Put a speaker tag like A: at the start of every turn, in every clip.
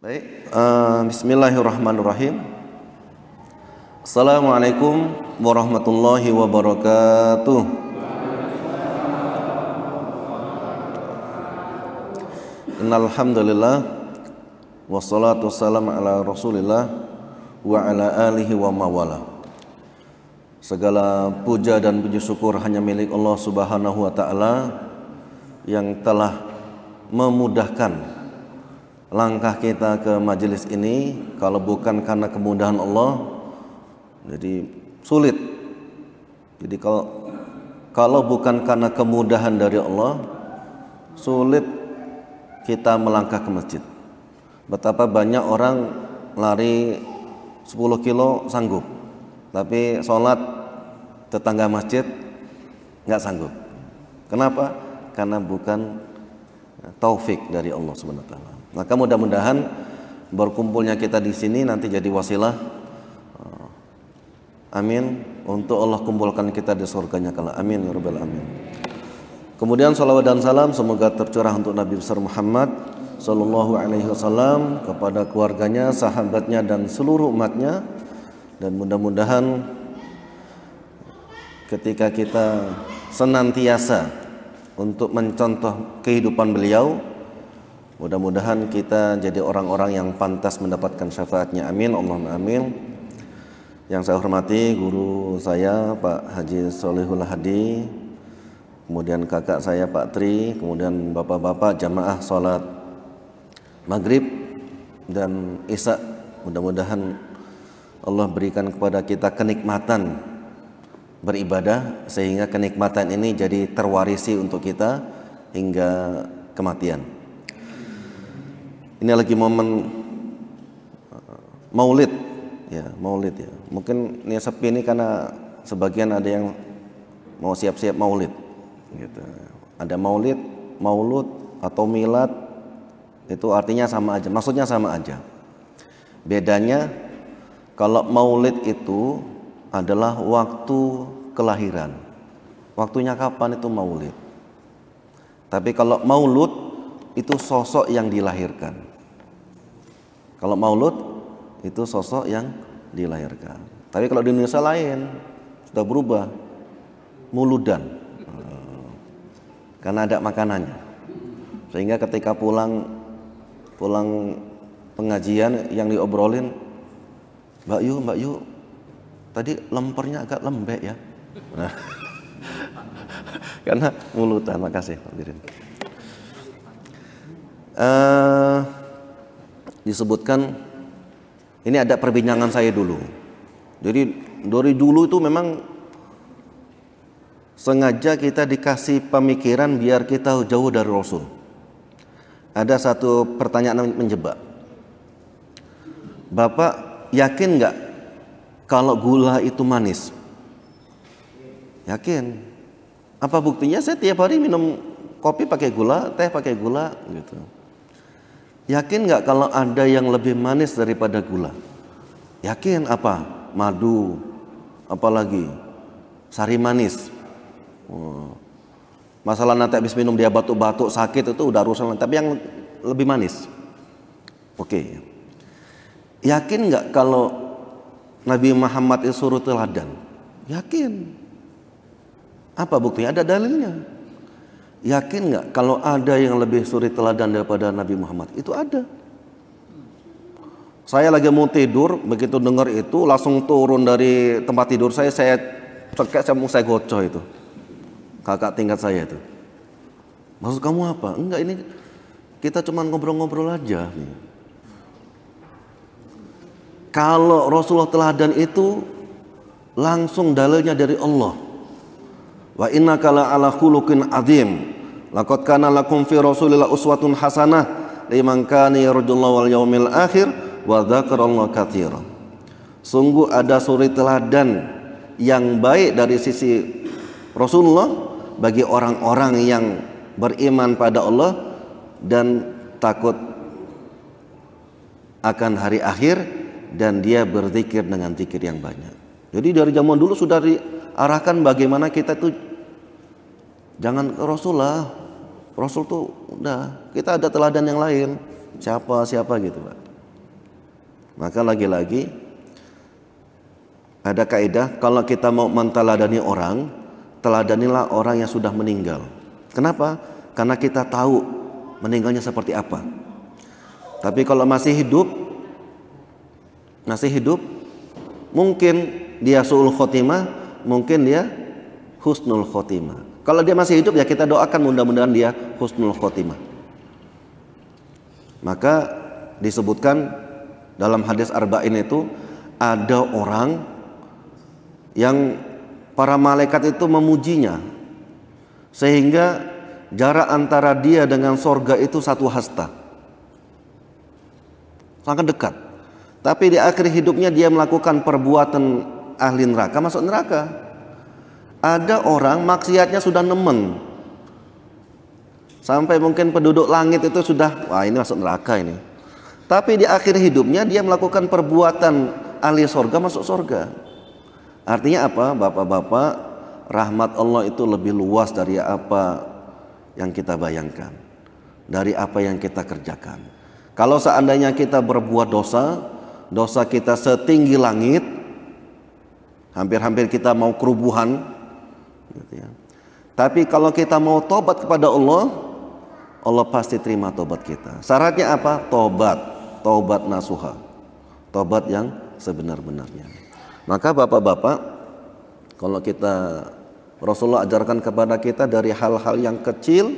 A: Baik, bismillahirrahmanirrahim. Assalamualaikum warahmatullahi wabarakatuh. Innal hamdalillah wassalatu wassalamu ala Rasulillah wa ala alihi wa mawala. Segala puja dan puji syukur hanya milik Allah Subhanahu wa taala yang telah memudahkan langkah kita ke majelis ini. Kalau bukan karena kemudahan Allah, jadi sulit. Jadi kalau bukan karena kemudahan dari Allah, sulit kita melangkah ke masjid. Betapa banyak orang lari 10 kilo sanggup, tapi sholat tetangga masjid nggak sanggup. Kenapa? Karena bukan taufik dari Allah Subhanahu wa taala. Maka mudah-mudahan berkumpulnya kita di sini nanti jadi wasilah, amin, untuk Allah kumpulkan kita di surganya kala, amin ya rabbal alamin. Kemudian salawat dan salam semoga tercurah untuk Nabi besar Muhammad sallallahu alaihi wasallam, kepada keluarganya, sahabatnya dan seluruh umatnya. Dan mudah-mudahan ketika kita senantiasa untuk mencontoh kehidupan beliau, mudah-mudahan kita jadi orang-orang yang pantas mendapatkan syafaatnya, amin Allahumma amin. Yang saya hormati guru saya Pak Haji Solihul Hadi, kemudian kakak saya Pak Tri, kemudian bapak-bapak jamaah sholat maghrib dan isya. Mudah-mudahan Allah berikan kepada kita kenikmatan beribadah, sehingga kenikmatan ini jadi terwarisi untuk kita hingga kematian. Ini lagi momen maulid ya, maulid ya. Mungkin ini sepi ini karena sebagian ada yang mau siap-siap maulid gitu. Ada maulid, maulud atau milad, itu artinya sama aja, maksudnya sama aja. Bedanya kalau maulid itu adalah waktu kelahiran. Waktunya kapan itu maulid. Tapi kalau maulud itu sosok yang dilahirkan. Kalau maulud itu sosok yang dilahirkan. Tapi kalau di Indonesia lain, sudah berubah, muludan, karena ada makanannya. Sehingga ketika pulang pengajian yang diobrolin, Mbak Yu, tadi lempernya agak lembek ya. Nah, karena muludan. Makasih hadirin. Disebutkan ini ada perbincangan saya dulu. Jadi dari dulu itu memang sengaja kita dikasih pemikiran biar kita jauh dari Rasul. Ada satu pertanyaan menjebak. Bapak yakin nggak kalau gula itu manis? Yakin. Apa buktinya? Saya tiap hari minum kopi pakai gula, teh pakai gula gitu. Yakin nggak kalau ada yang lebih manis daripada gula? Yakin. Apa? Madu, apalagi sari manis. Masalah nanti habis minum dia batuk-batuk sakit itu udah urusan, tapi yang lebih manis. Oke. Yakin nggak kalau Nabi Muhammad itu suruh teladan? Yakin. Apa buktinya? Ada dalilnya. Yakin nggak kalau ada yang lebih suri teladan daripada Nabi Muhammad? Itu ada. Saya lagi mau tidur, begitu dengar itu langsung turun dari tempat tidur saya cekek, saya gocoh itu. Kakak tingkat saya itu. Maksud kamu apa? Enggak, ini kita cuma ngobrol-ngobrol aja. Kalau Rasulullah teladan itu langsung dalilnya dari Allah. Wa innaka la'ala khuluqin adzim. Laqad kana lakum fi Rasulillah uswatun hasanah liman kana yarjullaha wal yaumil akhir wa dzakarallaha katsiran. Sungguh ada suri teladan yang baik dari sisi Rasulullah bagi orang-orang yang beriman pada Allah dan takut akan hari akhir, dan dia berzikir dengan zikir yang banyak. Jadi dari zaman dulu sudah diarahkan bagaimana kita tuh jangan Rasul lah. Rasul tuh udah, kita ada teladan yang lain. Siapa gitu Pak. Maka lagi-lagi ada kaidah, kalau kita mau menteladani orang, teladanilah orang yang sudah meninggal. Kenapa? Karena kita tahu meninggalnya seperti apa. Tapi kalau masih hidup, mungkin dia su'ul khotimah, mungkin dia husnul khotimah. Kalau dia masih hidup ya kita doakan mudah-mudahan dia husnul khotimah. Maka disebutkan dalam hadis arba'in itu ada orang yang para malaikat itu memujinya sehingga jarak antara dia dengan sorga itu 1 hasta, sangat dekat. Tapi di akhir hidupnya dia melakukan perbuatan ahli neraka, masuk neraka. Ada orang maksiatnya sudah nemen, sampai mungkin penduduk langit itu sudah, wah ini masuk neraka ini. Tapi di akhir hidupnya dia melakukan perbuatan ahli sorga, masuk sorga. Artinya apa? Bapak-bapak, rahmat Allah itu lebih luas dari apa yang kita bayangkan, dari apa yang kita kerjakan. Kalau seandainya kita berbuat dosa, dosa kita setinggi langit, hampir-hampir kita mau kerubuhan, gitu ya. Tapi kalau kita mau tobat kepada Allah, Allah pasti terima tobat kita. Syaratnya apa? Tobat nasuha, tobat yang sebenar-benarnya. Maka bapak-bapak, kalau kita, Rasulullah ajarkan kepada kita dari hal-hal yang kecil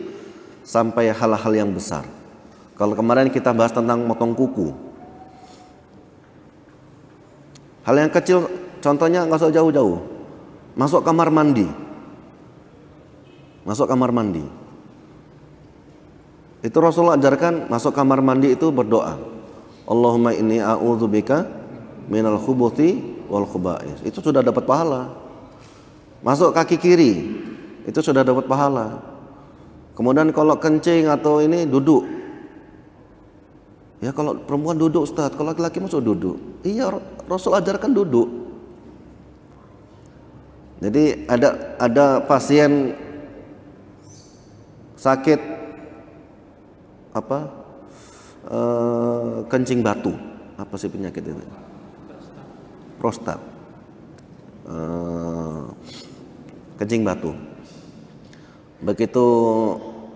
A: sampai hal-hal yang besar. Kalau kemarin kita bahas tentang motong kuku, hal yang kecil contohnya nggak usah jauh-jauh, masuk kamar mandi, itu Rasulullah ajarkan masuk kamar mandi itu berdoa, Allahumma inni a'udzubika minal khubuthi wal khuba'is. Itu sudah dapat pahala. Masuk kaki kiri itu sudah dapat pahala. Kemudian kalau kencing atau ini duduk, ya kalau perempuan duduk Ustaz, kalau laki-laki masuk duduk. Iya, Rasul ajarkan duduk. Jadi ada pasien sakit apa, kencing batu, apa sih penyakit itu? Prostat, kencing batu. Begitu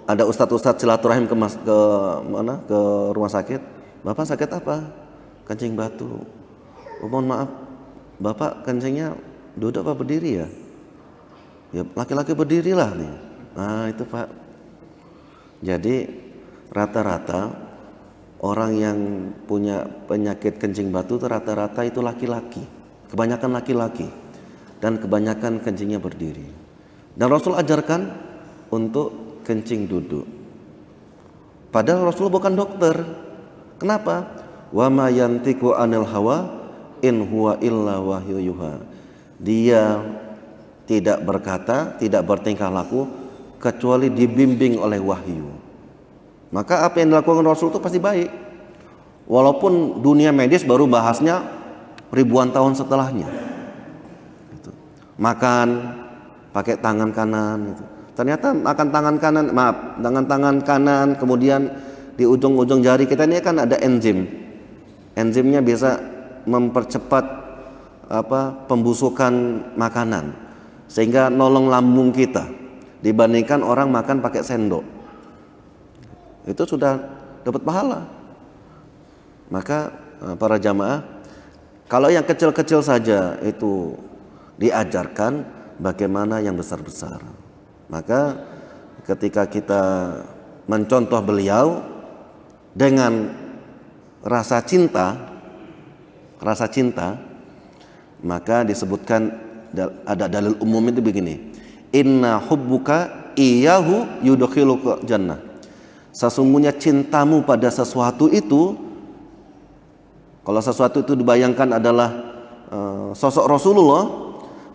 A: ada ustadz silaturahim ke rumah sakit, Bapak sakit apa? Kencing batu. Oh, mohon maaf, Bapak kencingnya duduk apa berdiri ya? Ya laki-laki berdirilah nih. Nah itu Pak. Jadi rata-rata orang yang punya penyakit kencing batu itu rata-rata itu laki-laki, kebanyakan laki-laki, dan kebanyakan kencingnya berdiri. Dan Rasul ajarkan untuk kencing duduk. Padahal Rasul bukan dokter. Kenapa? Wa ma yantiqu anil hawa in huwa illa wahyu yuha. Dia tidak berkata, tidak bertingkah laku kecuali dibimbing oleh wahyu. Maka apa yang dilakukan Rasul itu pasti baik. Walaupun dunia medis baru bahasnya ribuan tahun setelahnya. Gitu. Makan pakai tangan kanan. Gitu. Ternyata makan dengan tangan kanan, kemudian di ujung-ujung jari kita ini kan ada enzim. Enzimnya bisa mempercepat pembusukan makanan, sehingga nolong lambung kita dibandingkan orang makan pakai sendok. Itu sudah dapat pahala. Maka para jamaah, kalau yang kecil-kecil saja itu diajarkan, bagaimana yang besar-besar. Maka ketika kita mencontoh beliau dengan rasa cinta, maka disebutkan ada dalil umum itu begini, inna hubbuka iyahu yudkhiluka jannah. Sesungguhnya cintamu pada sesuatu itu, kalau sesuatu itu dibayangkan adalah sosok Rasulullah,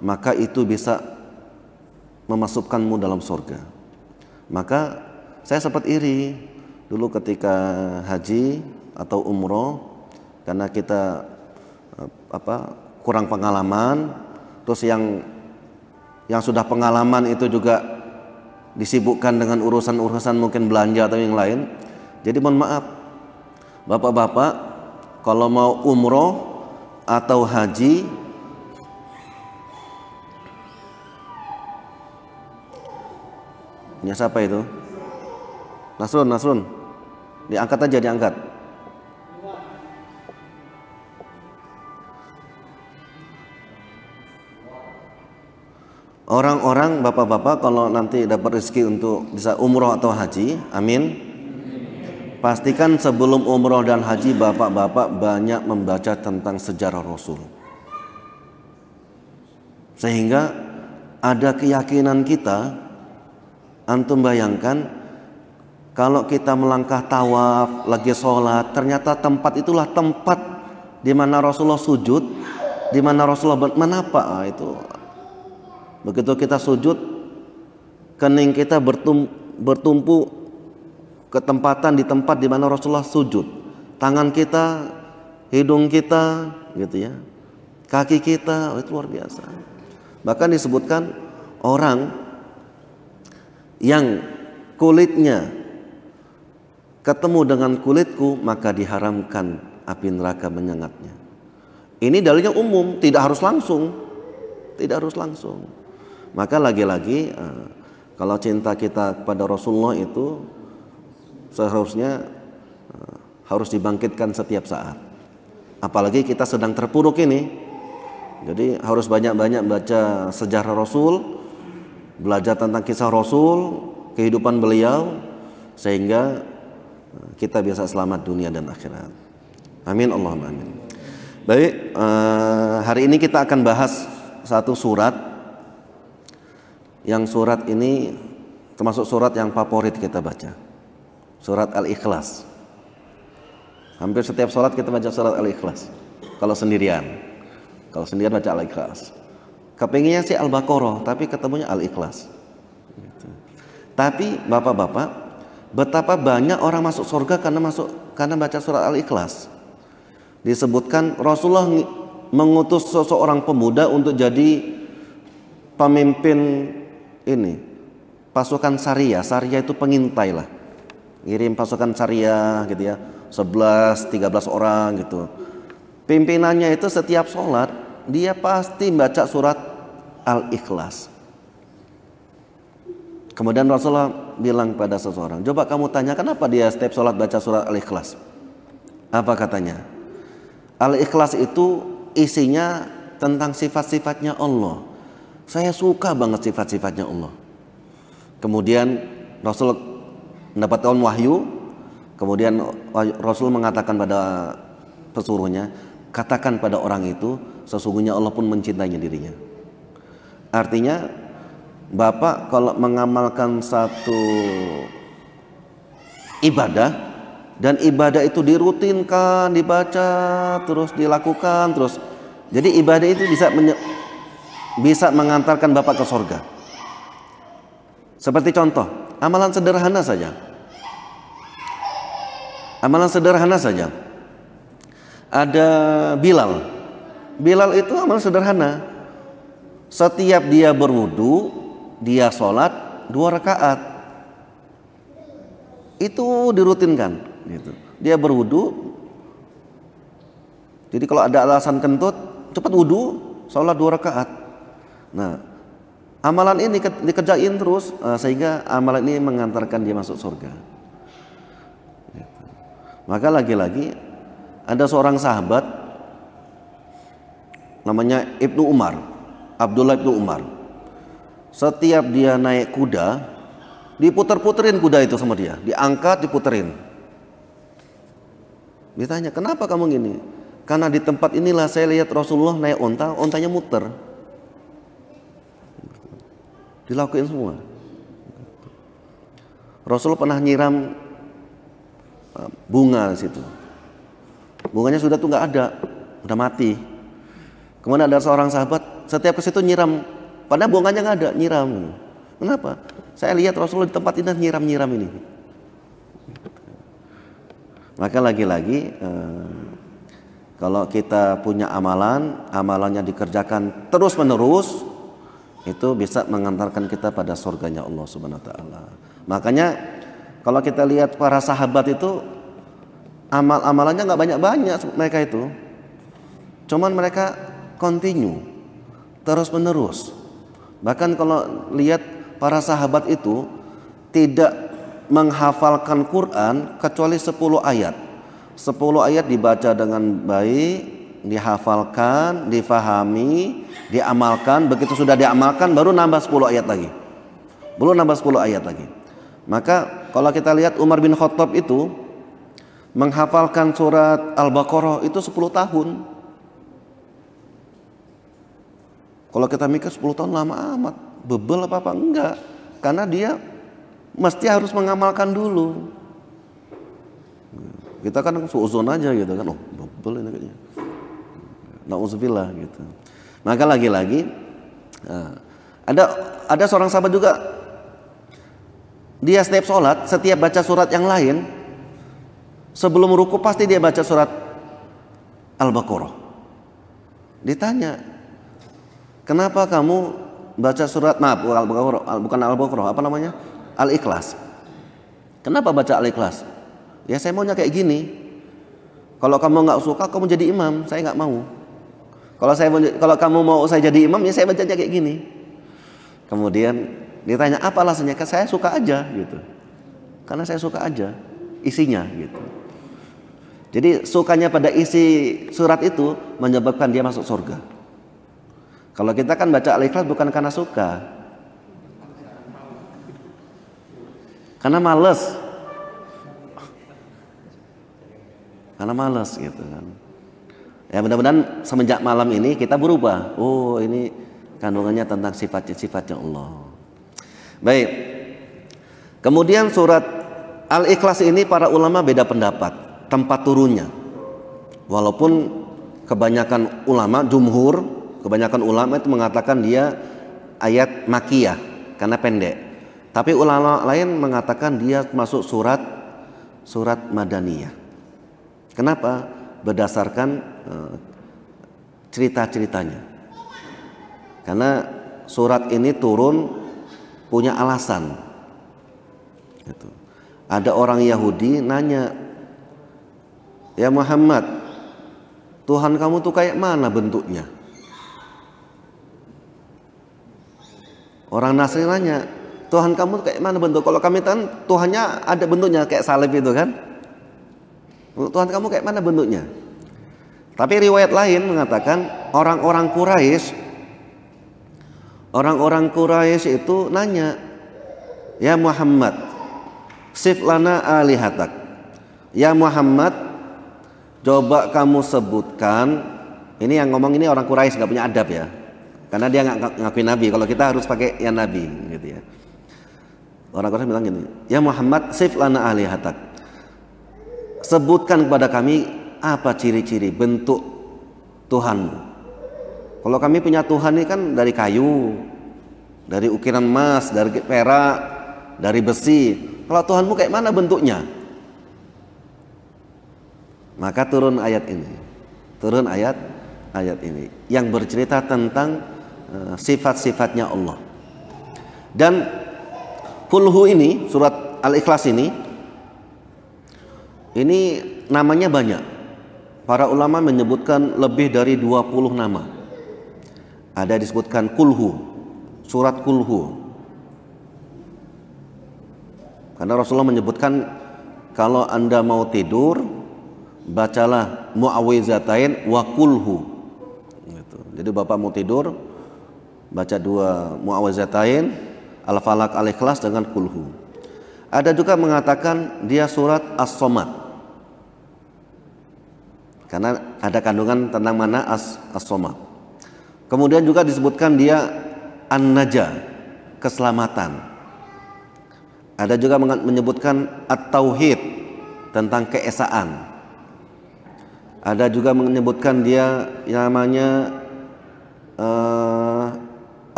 A: maka itu bisa memasukkanmu dalam surga. Maka saya sempat iri dulu ketika haji atau umroh, karena kita kurang pengalaman, terus yang sudah pengalaman itu juga disibukkan dengan urusan-urusan mungkin belanja atau yang lain. Jadi mohon maaf, bapak-bapak, kalau mau umroh atau haji, ini siapa itu? Nasrun, diangkat aja, diangkat. Orang-orang, bapak-bapak, kalau nanti dapat rezeki untuk bisa umroh atau haji, amin. Pastikan sebelum umroh dan haji, bapak-bapak banyak membaca tentang sejarah Rasul. Sehingga ada keyakinan kita, antum bayangkan, kalau kita melangkah tawaf, lagi sholat, ternyata tempat itulah tempat di mana Rasulullah sujud, di mana Rasulullah menapa. Itu begitu kita sujud, kening kita bertumpu ketempatan di tempat di mana Rasulullah sujud. Tangan kita, hidung kita, gitu ya, kaki kita, itu luar biasa. Bahkan disebutkan orang yang kulitnya ketemu dengan kulitku, maka diharamkan api neraka menyengatnya. Ini dalilnya umum, tidak harus langsung, tidak harus langsung. Maka lagi-lagi kalau cinta kita kepada Rasulullah itu seharusnya harus dibangkitkan setiap saat. Apalagi kita sedang terpuruk ini, jadi harus banyak-banyak baca sejarah Rasul, belajar tentang kisah Rasul, kehidupan beliau, sehingga kita bisa selamat dunia dan akhirat. Amin, Allahumma amin. Baik, hari ini kita akan bahas satu surat, yang surat ini termasuk surat yang favorit kita baca, surat Al-Ikhlas. Hampir setiap sholat kita baca surat Al-Ikhlas. Kalau sendirian baca Al-Ikhlas. Kepinginnya sih Al-Baqarah, tapi ketemunya Al-Ikhlas. Tapi bapak-bapak, betapa banyak orang masuk surga karena baca surat Al-Ikhlas. Disebutkan Rasulullah mengutus seseorang pemuda untuk jadi pemimpin ini pasukan Syariah. Syariah itu pengintai lah, ngirim pasukan Syariah gitu ya, 11-13 orang gitu. Pimpinannya itu setiap sholat dia pasti baca surat Al-Ikhlas. Kemudian Rasulullah bilang pada seseorang, coba kamu tanya kenapa dia setiap sholat baca surat Al-Ikhlas. Apa katanya? Al-Ikhlas itu isinya tentang sifat-sifatnya Allah. Saya suka banget sifat-sifatnya Allah. Kemudian Rasul mendapatkan wahyu. Kemudian Rasul mengatakan pada pesuruhnya, katakan pada orang itu, sesungguhnya Allah pun mencintainya dirinya. Artinya, Bapak kalau mengamalkan satu ibadah, dan ibadah itu dirutinkan, dibaca, terus dilakukan, terus, jadi ibadah itu bisa mengantarkan Bapak ke surga. Seperti contoh, amalan sederhana saja. Amalan sederhana saja. Ada Bilal. Bilal itu amalan sederhana. Setiap dia berwudu, dia sholat 2 rakaat. Itu dirutinkan. Gitu. Dia berwudu. Jadi kalau ada alasan kentut, cepat wudu, sholat 2 rakaat. Nah, amalan ini dikerjain terus sehingga amalan ini mengantarkan dia masuk surga. Gitu. Maka lagi-lagi ada seorang sahabat namanya Ibnu Umar, Abdullah Ibnu Umar. Setiap dia naik kuda, diputer-puterin kuda itu sama dia, diangkat, diputerin. Ditanya, kenapa kamu gini? Karena di tempat inilah saya lihat Rasulullah naik onta, ontanya muter. Dilakuin semua. Rasul pernah nyiram bunga di situ. Bunganya sudah tuh nggak ada, udah mati. Kemudian ada seorang sahabat setiap ke situ nyiram, padahal bunganya nggak ada, nyiram. Kenapa? Saya lihat Rasulullah di tempat ini nyiram ini. Maka lagi-lagi kalau kita punya amalannya dikerjakan terus menerus, itu bisa mengantarkan kita pada surganya Allah Subhanahu wa taala. Makanya kalau kita lihat para sahabat itu Amal-amalannya nggak banyak-banyak mereka itu. Cuman mereka continue, terus menerus. Bahkan kalau lihat para sahabat itu tidak menghafalkan Quran kecuali 10 ayat. 10 ayat dibaca dengan baik, dihafalkan, difahami, diamalkan. Begitu sudah diamalkan baru nambah 10 ayat lagi. Belum nambah 10 ayat lagi. Maka kalau kita lihat Umar bin Khattab itu menghafalkan surat Al-Baqarah itu 10 tahun. Kalau kita mikir 10 tahun lama amat, bebel apa enggak? Karena dia mesti harus mengamalkan dulu. Kita kan suuzon aja gitu kan, oh bebel ini kayaknya. Nauzubillah gitu. Maka lagi-lagi ada seorang sahabat juga, dia setiap sholat, setiap baca surat yang lain, sebelum ruku pasti dia baca surat Al-Baqarah. Ditanya, kenapa kamu baca surat, bukan Al-Baqarah, apa namanya? Al-Ikhlas. Kenapa baca Al-Ikhlas? Ya saya maunya kayak gini. Kalau kamu nggak suka, kamu jadi imam, saya nggak mau. Kalau kamu mau saya jadi imam, ya saya bacanya kayak gini. Kemudian ditanya apa alasannya? Saya suka aja gitu. Karena saya suka aja isinya gitu. Jadi sukanya pada isi surat itu menyebabkan dia masuk surga. Kalau kita kan baca Al-Ikhlas bukan karena suka, karena males. Karena malas gitu kan. Ya mudah-mudahan semenjak malam ini kita berubah. Oh ini kandungannya tentang sifat-sifatnya Allah. Baik. Kemudian surat Al-Ikhlas ini para ulama beda pendapat tempat turunnya. Walaupun kebanyakan ulama, kebanyakan ulama itu mengatakan dia ayat Makkiyah karena pendek. Tapi ulama lain mengatakan dia masuk surat Madaniyah. Kenapa? Berdasarkan cerita-ceritanya. Karena surat ini turun punya alasan. Gitu. Ada orang Yahudi nanya, ya Muhammad, Tuhan kamu tuh kayak mana bentuknya? Orang Nasrani nanya, Tuhan kamu tuh kayak mana bentuk? Kalau kami kan Tuhannya ada bentuknya kayak salib itu kan? Tuhan kamu kayak mana bentuknya? Tapi riwayat lain mengatakan orang-orang Quraisy itu nanya, ya Muhammad, sif lana alihatak. Ya Muhammad, coba kamu sebutkan. Ini yang ngomong ini orang Quraisy, nggak punya adab ya, karena dia nggak ngakuin Nabi. Kalau kita harus pakai ya Nabi, gitu ya. Orang Quraisy bilang gini, ya Muhammad, sif lana alihatak. Sebutkan kepada kami apa ciri-ciri bentuk Tuhanmu. Kalau kami punya Tuhan ini kan dari kayu, dari ukiran emas, dari perak, dari besi. Kalau Tuhanmu kayak mana bentuknya? Maka turun ayat ini. Turun ayat ini yang bercerita tentang sifat-sifatnya Allah. Dan Kulhu ini, surat Al-Ikhlas ini namanya banyak. Para ulama menyebutkan lebih dari 20 nama. Ada disebutkan Kulhu, surat Kulhu. Karena Rasulullah menyebutkan kalau Anda mau tidur, bacalah Mu'awwizatain wa Kulhu. Gitu. Jadi Bapak mau tidur, baca 2 Mu'awwizatain, Al-Falaq, Al-Ikhlas dengan Kulhu. Ada juga mengatakan dia surat As-Somad. Karena ada kandungan tentang mana As-Somad. Kemudian juga disebutkan dia An-Najah, keselamatan. Ada juga menyebutkan At-Tauhid, tentang keesaan. Ada juga menyebutkan dia namanya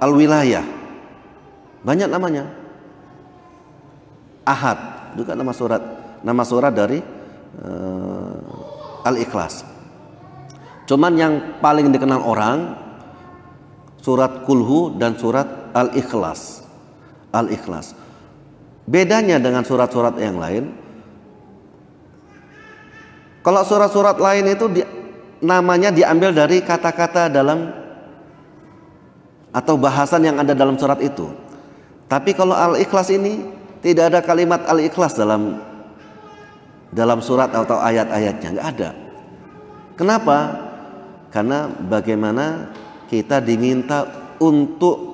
A: Al-Wilayah. Banyak namanya. Ahad juga nama surat dari Al-Ikhlas. Cuman yang paling dikenal orang surat Kulhu dan surat Al-Ikhlas. Bedanya dengan surat-surat yang lain, Kalau surat-surat lain itu namanya diambil dari kata-kata dalam atau bahasan yang ada dalam surat itu. Tapi kalau Al-Ikhlas ini tidak ada kalimat Al-Ikhlas dalam surat atau ayat-ayatnya, nggak ada. Kenapa? Karena bagaimana kita diminta untuk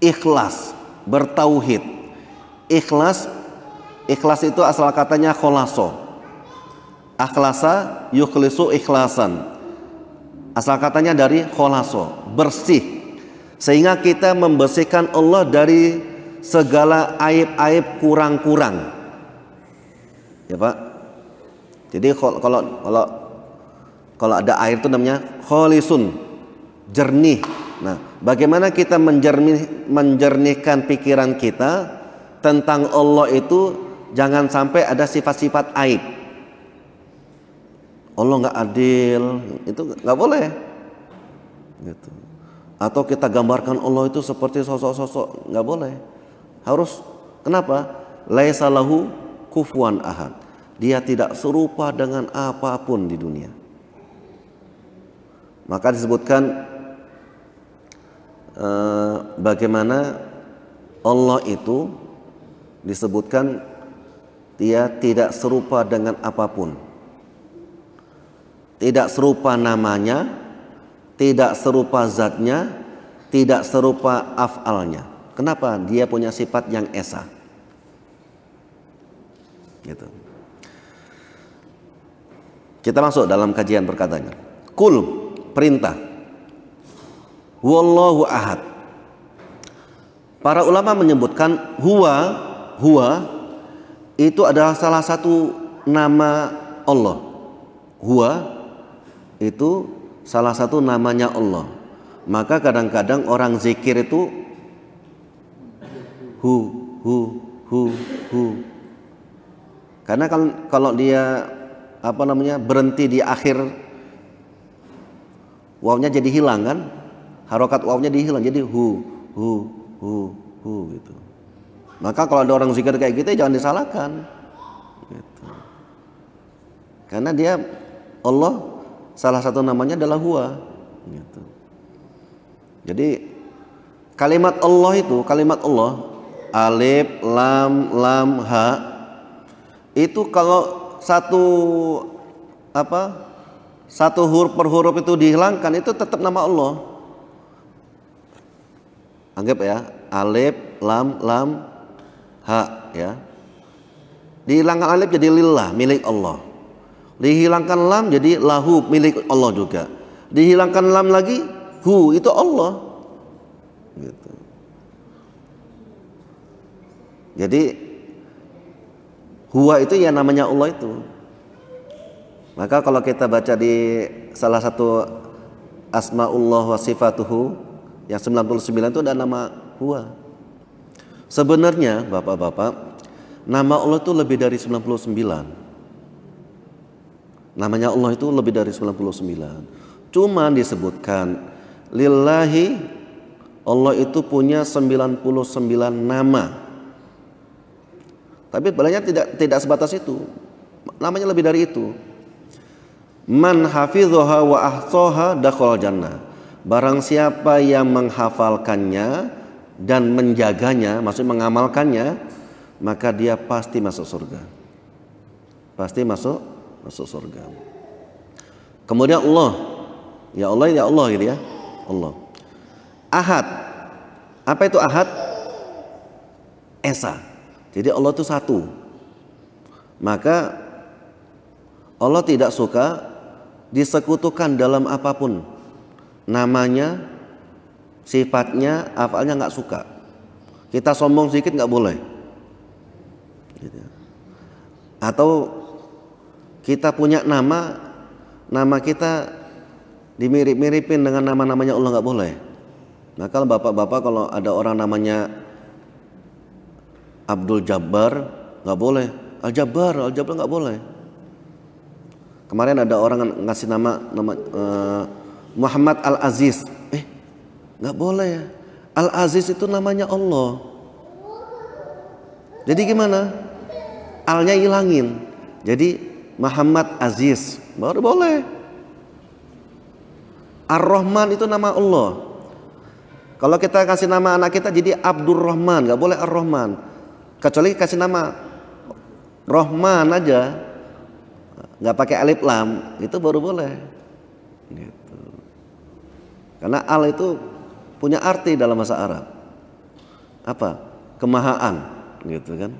A: ikhlas, bertauhid. Ikhlas itu asal katanya kholaso. Akhlasa yukhlisu ikhlasan. Asal katanya dari kholaso, bersih. Sehingga kita membersihkan Allah dari segala aib-aib kurang-kurang. Ya Pak. Jadi kalau ada air itu namanya kholisun, jernih. Nah, bagaimana kita menjernihkan pikiran kita tentang Allah itu, jangan sampai ada sifat-sifat aib. Allah nggak adil, itu nggak boleh. Gitu. Atau kita gambarkan Allah itu seperti sosok-sosok, nggak boleh. Harus, kenapa? Laisa lahu kufuwan ahad. Dia tidak serupa dengan apapun di dunia. Maka disebutkan bagaimana Allah itu disebutkan dia tidak serupa dengan apapun. Tidak serupa namanya, tidak serupa zatnya, tidak serupa af'alnya. Kenapa? Dia punya sifat yang esa. Gitu. Kita masuk dalam kajian perkataannya. Kul, perintah. Wallahu ahad. Para ulama menyebutkan huwa itu adalah salah satu nama Allah. Huwa itu salah satu namanya Allah. Maka kadang-kadang orang zikir itu hu. Karena kalau dia berhenti di akhir wawnya jadi hilang kan, harokat wawnya dihilang jadi hu gitu. Maka kalau ada orang zikir kayak gitu jangan disalahkan gitu. Karena dia Allah salah satu namanya adalah huwa gitu. Jadi kalimat Allah itu, kalimat Allah alif lam ha itu kalau satu huruf per huruf itu dihilangkan itu tetap nama Allah. Anggap ya, alif lam ha ya. Dihilangkan alif jadi lillah, milik Allah. Dihilangkan lam jadi lahu, milik Allah juga. Dihilangkan lam lagi hu, itu Allah. Gitu. Jadi huwa itu ya namanya Allah itu. Maka kalau kita baca di salah satu asmaullah wa sifatuhu yang 99 itu ada nama huwa. Sebenarnya Bapak-bapak, nama Allah itu lebih dari 99. Namanya Allah itu lebih dari 99. Cuma disebutkan lillahi, Allah itu punya 99 nama. Tapi sebenarnya tidak sebatas itu. Namanya lebih dari itu. Man hafidhaha wa ahsaha dakhala jannah. Barang siapa yang menghafalkannya dan menjaganya, maksudnya mengamalkannya, maka dia pasti masuk surga. Pasti masuk surga. Kemudian Allah. Ya Allah gitu ya. Allah. Ahad. Apa itu ahad? Esa. Jadi Allah itu satu. Maka Allah tidak suka disekutukan dalam apapun. Namanya, sifatnya, afalnya nggak suka. Kita sombong sedikit nggak boleh. Gitu. Atau kita punya nama kita dimirip-miripin dengan nama-namanya Allah, nggak boleh. Nah kalau bapak-bapak kalau ada orang namanya Abdul Jabbar nggak boleh, Al-Jabbar nggak boleh. Kemarin ada orang ngasih nama Muhammad Al-Aziz, nggak boleh ya. Al-Aziz itu namanya Allah. Jadi gimana? Al-nya hilangin. Jadi Muhammad Aziz, baru boleh. Ar-Rahman itu nama Allah. Kalau kita kasih nama anak kita jadi Abdurrahman, nggak boleh Ar-Rahman. Kecuali kasih nama Rahman aja, nggak pakai alif lam, itu baru boleh. Gitu. Karena al itu punya arti dalam bahasa Arab. Apa? Kemahaan, gitu kan?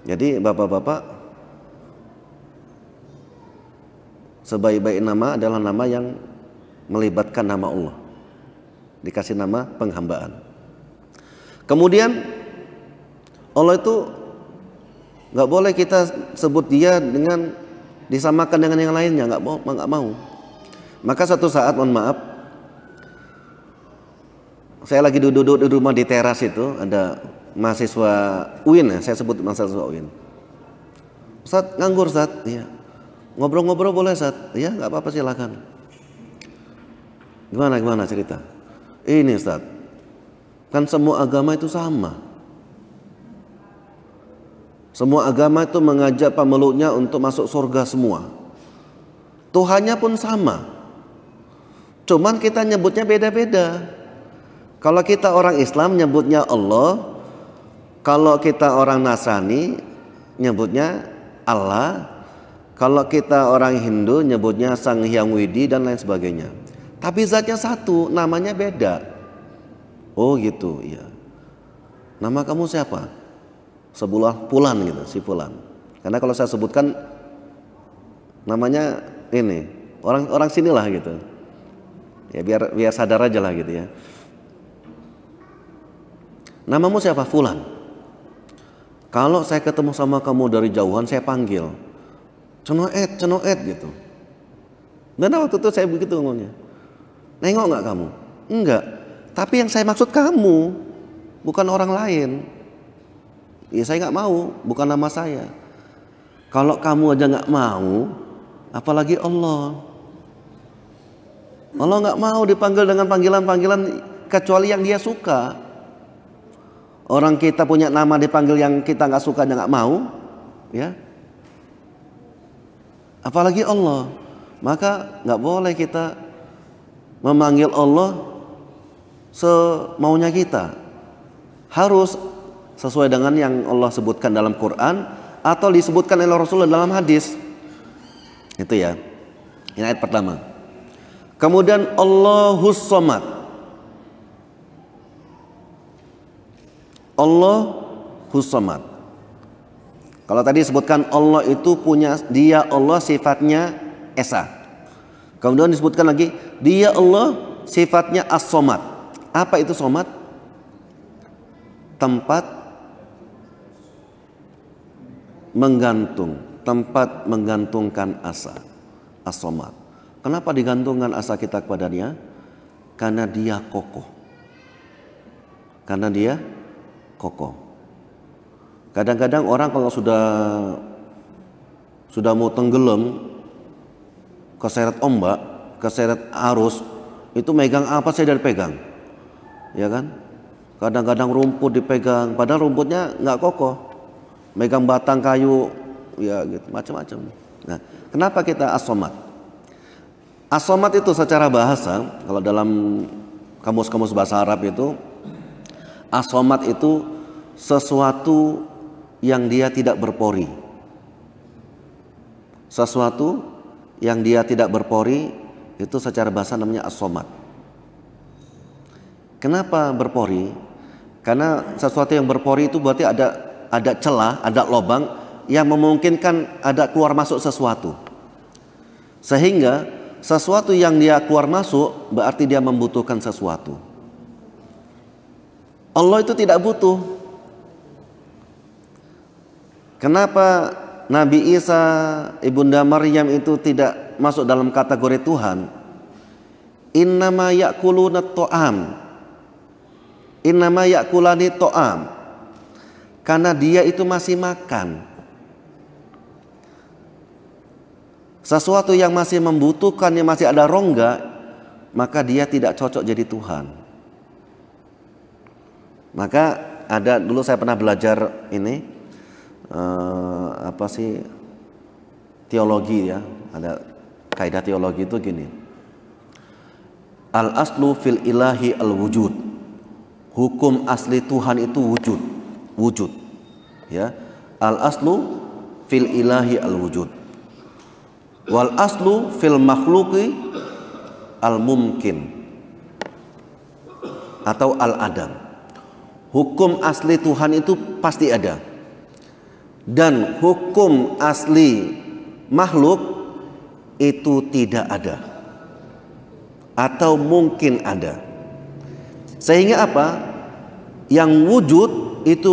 A: Jadi bapak-bapak, sebaik-baik nama adalah nama yang melibatkan nama Allah, dikasih nama penghambaan. Kemudian Allah itu nggak boleh kita sebut dia dengan disamakan dengan yang lainnya, nggak mau. Maka suatu saat, mohon maaf, saya lagi duduk di rumah di teras itu, ada mahasiswa UIN, ya, saya sebut mahasiswa UIN. Ustaz, nganggur Ustaz? Iya. Ngobrol-ngobrol boleh Ustaz? Iya, nggak apa-apa, silakan. Gimana cerita? Ini Ustaz, kan semua agama itu sama. Semua agama itu mengajak pemeluknya untuk masuk surga semua. Tuhannya pun sama. Cuman kita nyebutnya beda-beda. Kalau kita orang Islam nyebutnya Allah, kalau kita orang Nasrani nyebutnya Allah, kalau kita orang Hindu nyebutnya Sang Hyang Widi dan lain sebagainya. Tapi zatnya satu, namanya beda. Oh gitu, iya. Nama kamu siapa? Sebuah Fulan gitu, si Fulan. Karena kalau saya sebutkan namanya ini, orang sinilah gitu. Ya biar sadar aja lah gitu ya. Namamu siapa? Fulan. Kalau saya ketemu sama kamu dari jauhan, saya panggil Cenoet gitu. Dan waktu itu saya begitu ngomongnya. Nengok nggak kamu? Enggak. Tapi yang saya maksud kamu, bukan orang lain. Ya saya nggak mau, bukan nama saya. Kalau kamu aja nggak mau, apalagi Allah. Allah nggak mau dipanggil dengan panggilan-panggilan kecuali yang Dia suka. Orang kita punya nama dipanggil yang kita nggak suka dan nggak mau, ya. Apalagi Allah. Maka nggak boleh kita memanggil Allah semaunya kita. Harus sesuai dengan yang Allah sebutkan dalam Quran atau disebutkan oleh Rasulullah dalam hadis. Itu ya. Ini ayat pertama. Kemudian Allahus Somad. Allahus Somad. Kalau tadi disebutkan Allah itu punya, Dia Allah sifatnya Esa. Kemudian disebutkan lagi Dia Allah sifatnya As-Somad. Apa itu Somad? Tempat menggantung, tempat menggantungkan asa. As-Somad. Kenapa digantungkan asa kita kepada Dia? Karena Dia kokoh. Karena Dia kokoh. Kadang-kadang orang kalau sudah mau tenggelam, keseret ombak, keseret arus, itu megang apa saja dipegang, ya kan? Kadang-kadang rumput dipegang, padahal rumputnya nggak kokoh, megang batang kayu, ya gitu, macam-macam. Nah, kenapa kita as-somad? As-somad itu secara bahasa, kalau dalam kamus-kamus bahasa Arab itu, as-somad itu sesuatu yang dia tidak berpori, sesuatu yang dia tidak berpori, itu secara bahasa namanya as-somad. Kenapa berpori? Karena sesuatu yang berpori itu berarti ada celah, ada lubang yang memungkinkan ada keluar masuk sesuatu. Sehingga sesuatu yang dia keluar masuk berarti dia membutuhkan sesuatu. Allah itu tidak butuh. Kenapa Nabi Isa, Ibunda Maryam itu tidak masuk dalam kategori Tuhan? Innama ya'kuluna to'am. Innama ya'kulani to'am. Karena dia itu masih makan. Sesuatu yang masih membutuhkan, yang masih ada rongga, maka dia tidak cocok jadi Tuhan. Maka ada, dulu saya pernah belajar ini, apa sih teologi ya, ada kaidah teologi itu gini. Al aslu fil ilahi al wujud. Hukum asli Tuhan itu wujud. Wujud. Ya. Al aslu fil ilahi al wujud. Wal aslu fil makhluqi al mumkin atau al adam. Hukum asli Tuhan itu pasti ada. Dan hukum asli makhluk itu tidak ada atau mungkin ada. Sehingga apa? Yang wujud itu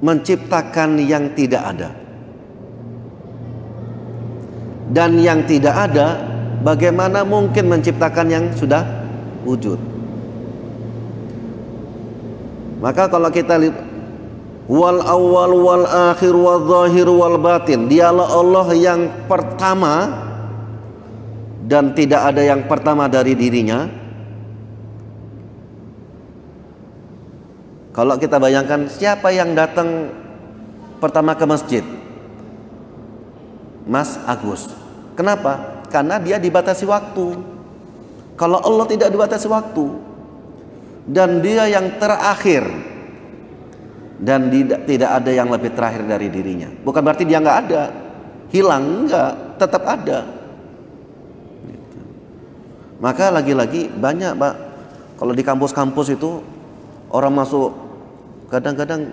A: menciptakan yang tidak ada. Dan yang tidak ada bagaimana mungkin menciptakan yang sudah wujud? Maka kalau kita lihat wal awwal wal akhir wal zahir wal batin, dialah Allah yang pertama dan tidak ada yang pertama dari dirinya. Kalau kita bayangkan siapa yang datang pertama ke masjid? Mas Agus. Kenapa? Karena dia dibatasi waktu. Kalau Allah tidak dibatasi waktu, dan dia yang terakhir, dan tidak ada yang lebih terakhir dari dirinya. Bukan berarti dia nggak ada, hilang, enggak, tetap ada. Maka lagi-lagi banyak Pak, kalau di kampus-kampus itu orang masuk, kadang-kadang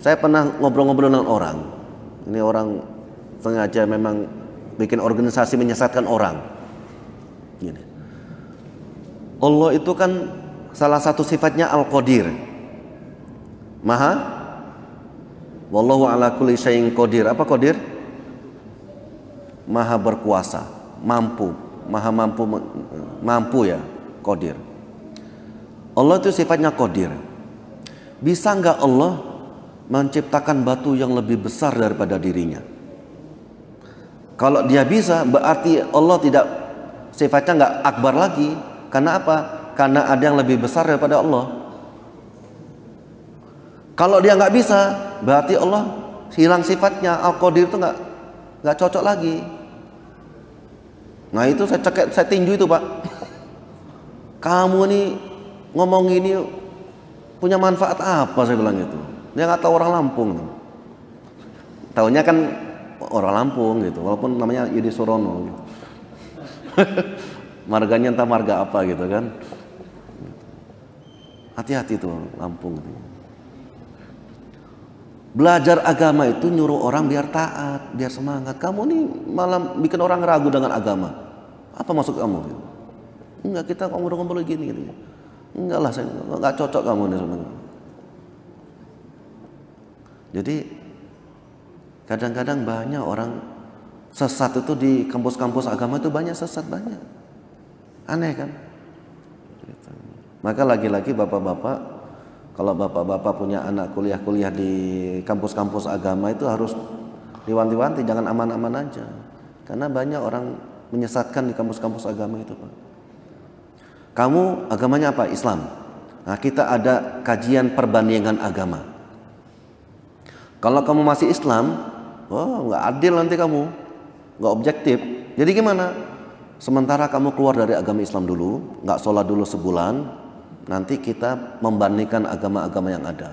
A: saya pernah ngobrol-ngobrol dengan orang. Ini orang sengaja memang bikin organisasi menyesatkan orang. Gini. Allah itu kan salah satu sifatnya Al-Qadir. Maha, wallahu ala kulli syai'in qadir. Apa qadir? Maha berkuasa, mampu, maha mampu ya, qadir. Allah itu sifatnya qadir. Bisa enggak Allah menciptakan batu yang lebih besar daripada dirinya? Kalau dia bisa, berarti Allah tidak, sifatnya enggak akbar lagi. Karena apa? Karena ada yang lebih besar daripada Allah. Kalau dia nggak bisa, berarti Allah hilang sifatnya. Al-Qadir itu nggak cocok lagi. Nah itu saya tinju itu Pak. Kamu nih ngomong ini punya manfaat apa, saya bilang itu. Dia nggak tahu orang Lampung. Taunya kan orang Lampung gitu, walaupun namanya Yudi Surono gitu. Marganya entah marga apa gitu kan. Hati-hati tuh Lampung gitu. Belajar agama itu nyuruh orang biar taat, biar semangat. Kamu nih malah bikin orang ragu dengan agama. Apa maksud kamu? Enggak, kita ngobrol-ngobrol gini gitu. Enggak lah, saya enggak cocok kamu nih sebenarnya. Jadi kadang-kadang banyak orang sesat itu di kampus-kampus agama itu banyak sesat, banyak. Aneh kan? Gitu. Maka lagi-lagi bapak-bapak, kalau bapak-bapak punya anak kuliah-kuliah di kampus-kampus agama itu harus diwanti-wanti, jangan aman-aman aja. Karena banyak orang menyesatkan di kampus-kampus agama itu Pak. Kamu agamanya apa? Islam. Nah kita ada kajian perbandingan agama. Kalau kamu masih Islam, wah nggak adil nanti kamu, nggak objektif. Jadi gimana? Sementara kamu keluar dari agama Islam dulu, nggak sholat dulu sebulan, nanti kita membandingkan agama-agama yang ada.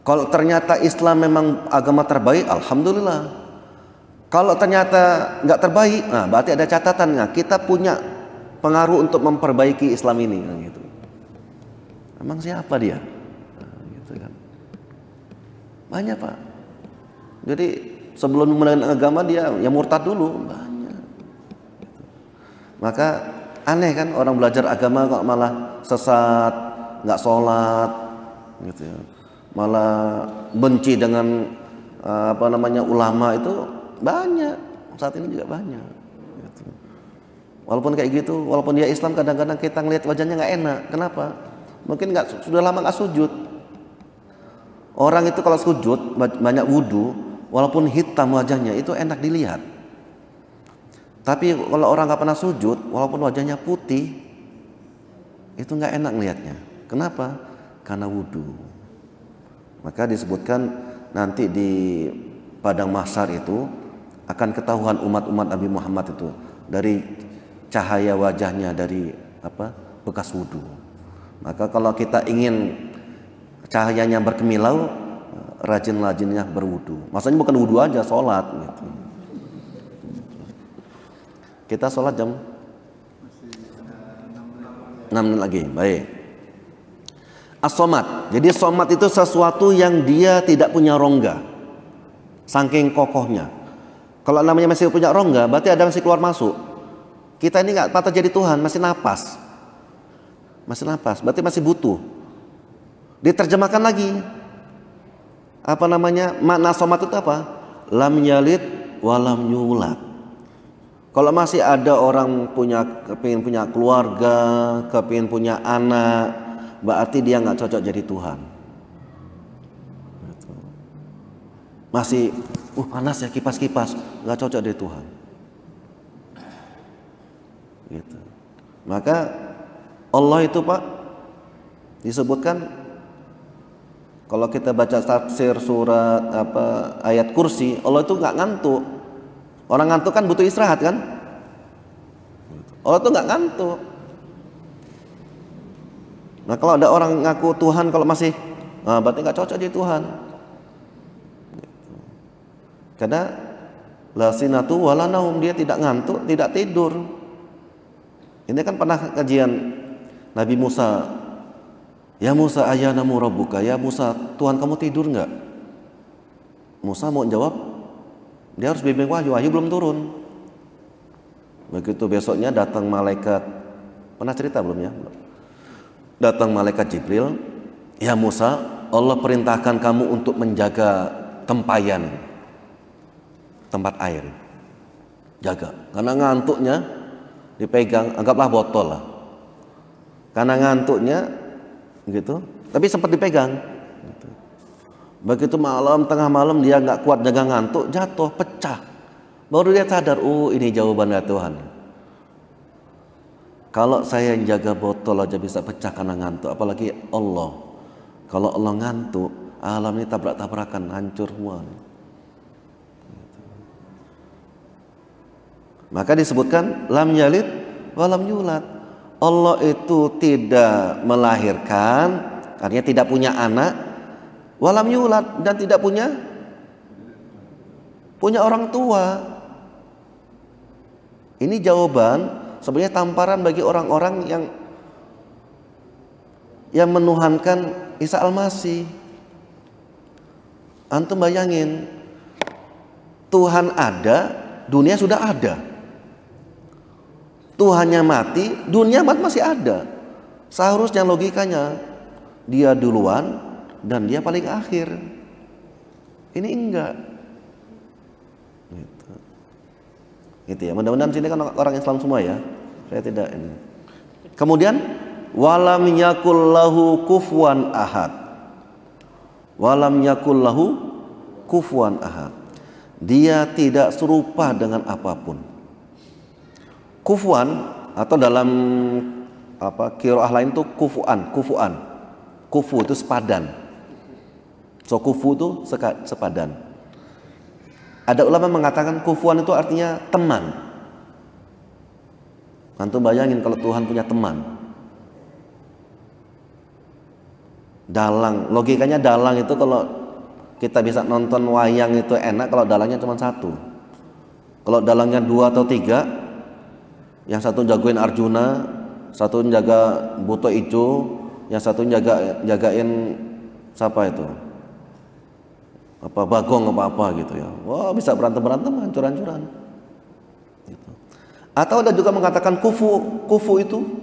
A: Kalau ternyata Islam memang agama terbaik, alhamdulillah. Kalau ternyata nggak terbaik, nah berarti ada catatannya. Kita punya pengaruh untuk memperbaiki Islam ini, nah, gitu. Emang siapa dia? Nah, gitu kan. Banyak Pak. Jadi sebelum mengenal agama dia ya murtad dulu, banyak. Maka aneh kan orang belajar agama kok malah sesat, nggak sholat, gitu ya. Malah benci dengan ulama itu banyak, saat ini juga banyak. Gitu. Walaupun kayak gitu, walaupun dia Islam kadang-kadang kita ngelihat wajahnya nggak enak. Kenapa? Mungkin sudah lama nggak sujud. Orang itu kalau sujud banyak wudhu, walaupun hitam wajahnya itu enak dilihat. Tapi kalau orang nggak pernah sujud, walaupun wajahnya putih, itu nggak enak melihatnya. Kenapa? Karena wudhu. Maka disebutkan nanti di padang mahsyar itu akan ketahuan umat-umat Nabi Muhammad itu dari cahaya wajahnya, dari bekas wudhu. Maka kalau kita ingin cahayanya berkemilau, rajin-rajinnya berwudhu. Maksudnya bukan wudhu aja, sholat gitu. Kita sholat jam 6 menit lagi. Baik. As-somat. Jadi somat itu sesuatu yang dia tidak punya rongga, saking kokohnya. Kalau namanya masih punya rongga, berarti ada masih keluar masuk. Kita ini nggak patah jadi Tuhan, masih napas, berarti masih butuh. Diterjemahkan lagi, makna somat itu apa? Lam yalid walam yulad. Kalau masih ada orang kepingin punya keluarga, kepingin punya anak, berarti dia nggak cocok jadi Tuhan. Masih panas ya, kipas-kipas, nggak cocok jadi Tuhan. Gitu. Maka Allah itu Pak disebutkan, kalau kita baca tafsir surat ayat kursi, Allah itu nggak ngantuk. Orang ngantuk kan butuh istirahat kan? Allah itu nggak ngantuk. Nah kalau ada orang ngaku Tuhan kalau masih, berarti nggak cocok jadi Tuhan. Karena la sinatu wala naum, dia tidak ngantuk, tidak tidur. Ini kan pernah kajian Nabi Musa. Ya Musa ayanamu rabbuka, ya Musa Tuhan kamu tidur nggak? Musa mau jawab, dia harus bimbing wahyu belum turun. Begitu besoknya datang malaikat, pernah cerita belum ya? Datang malaikat Jibril, ya Musa, Allah perintahkan kamu untuk menjaga tempayan, tempat air, jaga. Karena ngantuknya dipegang, anggaplah botol lah. Karena ngantuknya, gitu. Tapi sempat dipegang. Gitu. Begitu tengah malam dia nggak kuat jaga ngantuk, jatuh, pecah. Baru dia sadar, ini jawaban dari Tuhan. Kalau saya yang jaga botol aja bisa pecah karena ngantuk, apalagi Allah. Kalau Allah ngantuk, alam ini tabrak-tabrakan, hancur semua. Maka disebutkan lam yalid walam yulad. Allah itu tidak melahirkan, artinya tidak punya anak, walam yulad, dan tidak punya orang tua. Ini jawaban sebenarnya tamparan bagi orang-orang yang menuhankan Isa Al-Masih. Antum bayangin, Tuhan ada, dunia sudah ada. Tuhannya mati, dunia masih ada. Seharusnya logikanya dia duluan dan dia paling akhir. Ini enggak. Gitu ya. Mudah-mudahan sini kan orang Islam semua ya. Saya tidak ini. Kemudian walam yakul lahu kufuwan ahad. Walam yakul lahu kufuwan ahad. Dia tidak serupa dengan apapun. Kufuwan atau dalam qiraah lain itu kufuan. Kufu itu sepadan. So kufu itu sepadan. Ada ulama mengatakan kufuan itu artinya teman. Antum bayangin kalau Tuhan punya teman. Dalang, logikanya dalang itu kalau kita bisa nonton wayang itu enak kalau dalangnya cuma satu. Kalau dalangnya 2 atau 3, yang satu jagoin Arjuna, satu jaga Buto Ijo, yang satu jagain siapa itu? Bagong apa gitu ya. Wah, bisa berantem hancur-hancuran. Gitu. Atau ada juga mengatakan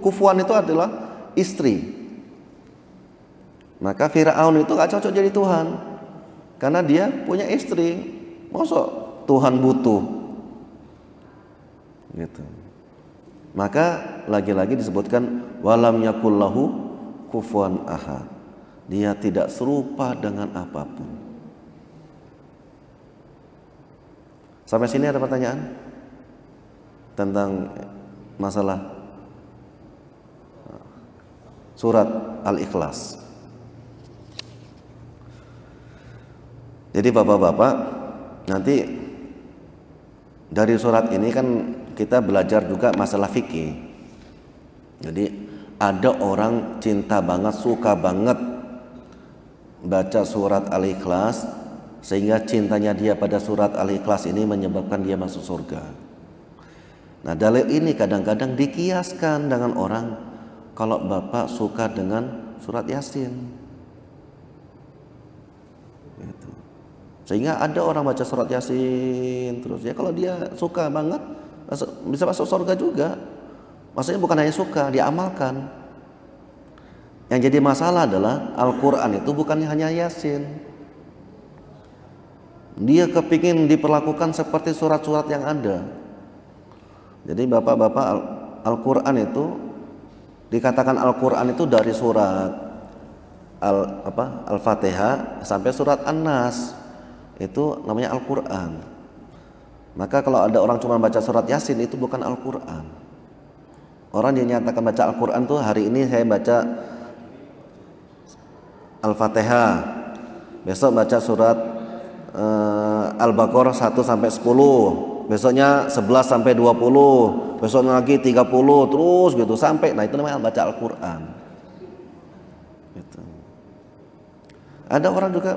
A: kufuan itu adalah istri. Maka Firaun itu gak cocok jadi Tuhan karena dia punya istri. Masa Tuhan butuh? Gitu. Maka lagi-lagi disebutkan walam yakullahu kufuwan ahad. Dia tidak serupa dengan apapun. Sampai sini ada pertanyaan tentang masalah surat Al-Ikhlas. Jadi bapak-bapak, nanti dari surat ini kan kita belajar juga masalah fikih. Jadi ada orang cinta banget, suka banget baca surat Al-Ikhlas, sehingga cintanya dia pada surat Al-Ikhlas ini menyebabkan dia masuk surga. Nah, dalil ini kadang-kadang dikiaskan dengan orang kalau bapak suka dengan surat Yasin. Gitu. Sehingga ada orang baca surat Yasin terus, ya kalau dia suka banget bisa masuk surga juga. Maksudnya bukan hanya suka, dia amalkan. Yang jadi masalah adalah Al-Quran itu bukan hanya Yasin. Dia kepingin diperlakukan seperti surat-surat yang ada. Jadi bapak-bapak, Al-Quran itu dikatakan Al-Quran itu dari surat Al-Fatihah sampai surat An-Nas, itu namanya Al-Quran. Maka kalau ada orang cuma baca surat Yasin, itu bukan Al-Quran. Orang yang nyatakan baca Al-Quran tuh, hari ini saya baca Al-Fatihah, besok baca surat Al-Baqarah 1 sampai 10, besoknya 11 sampai 20, besoknya lagi 30, terus gitu sampai. Nah, itu namanya baca Al-Quran. Gitu. Ada orang juga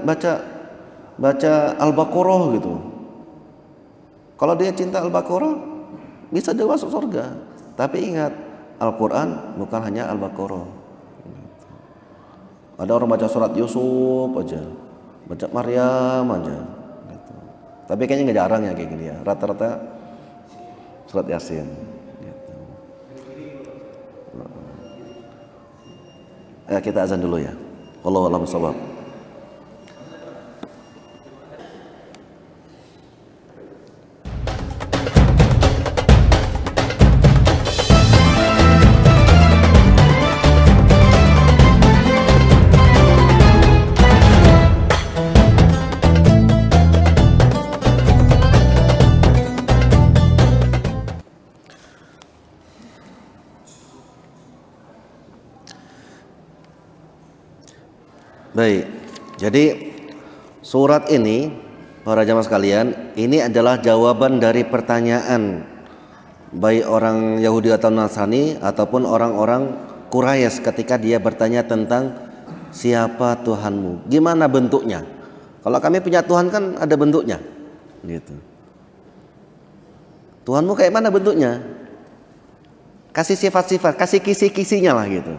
A: baca Al-Baqarah gitu. Kalau dia cinta Al-Baqarah, bisa dia masuk surga. Tapi ingat, Al-Quran bukan hanya Al-Baqarah. Ada orang baca surat Yusuf aja, baca Maryam aja. Gitu. Tapi kayaknya nggak jarang ya kayak gini ya. Rata-rata surat Yasin. Gitu. Kita azan dulu ya. Wallahu a'lam bishawab. Baik, jadi surat ini para jamaah sekalian, ini adalah jawaban dari pertanyaan baik orang Yahudi atau Nasrani ataupun orang-orang Quraisy ketika dia bertanya tentang siapa Tuhanmu, gimana bentuknya. Kalau kami punya Tuhan kan ada bentuknya, gitu. Tuhanmu kayak mana bentuknya? Kasih sifat-sifat, kasih kisi-kisinya lah gitu.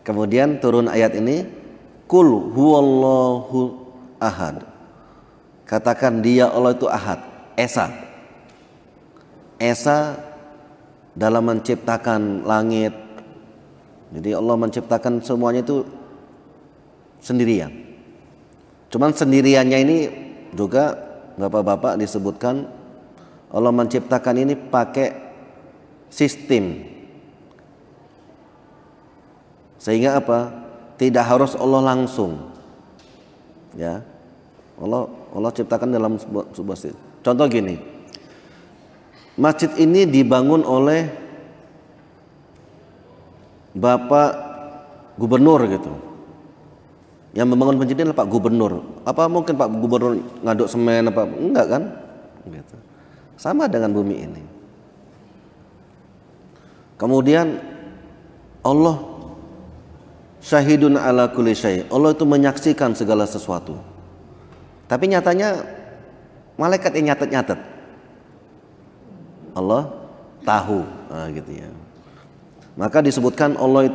A: Kemudian turun ayat ini, Qul huwallahu ahad. Katakan dia Allah itu ahad, esa. Esa dalam menciptakan langit. Jadi Allah menciptakan semuanya itu sendirian. Cuman sendiriannya ini juga bapak-bapak disebutkan Allah menciptakan ini pakai sistem. Sehingga apa? Tidak harus Allah langsung, ya. Allah ciptakan dalam sebuah sistem. Contoh gini, masjid ini dibangun oleh Bapak Gubernur gitu. Yang membangun masjid ini adalah Pak Gubernur. Apa mungkin Pak Gubernur ngaduk semen apa? Enggak kan? Gitu. Sama dengan bumi ini. Kemudian Allah syahidun ala kulli syai'. Allah itu menyaksikan segala sesuatu. Tapi nyatanya malaikat yang nyatet-nyatet. Allah tahu, nah, gitu ya. Maka disebutkan Allah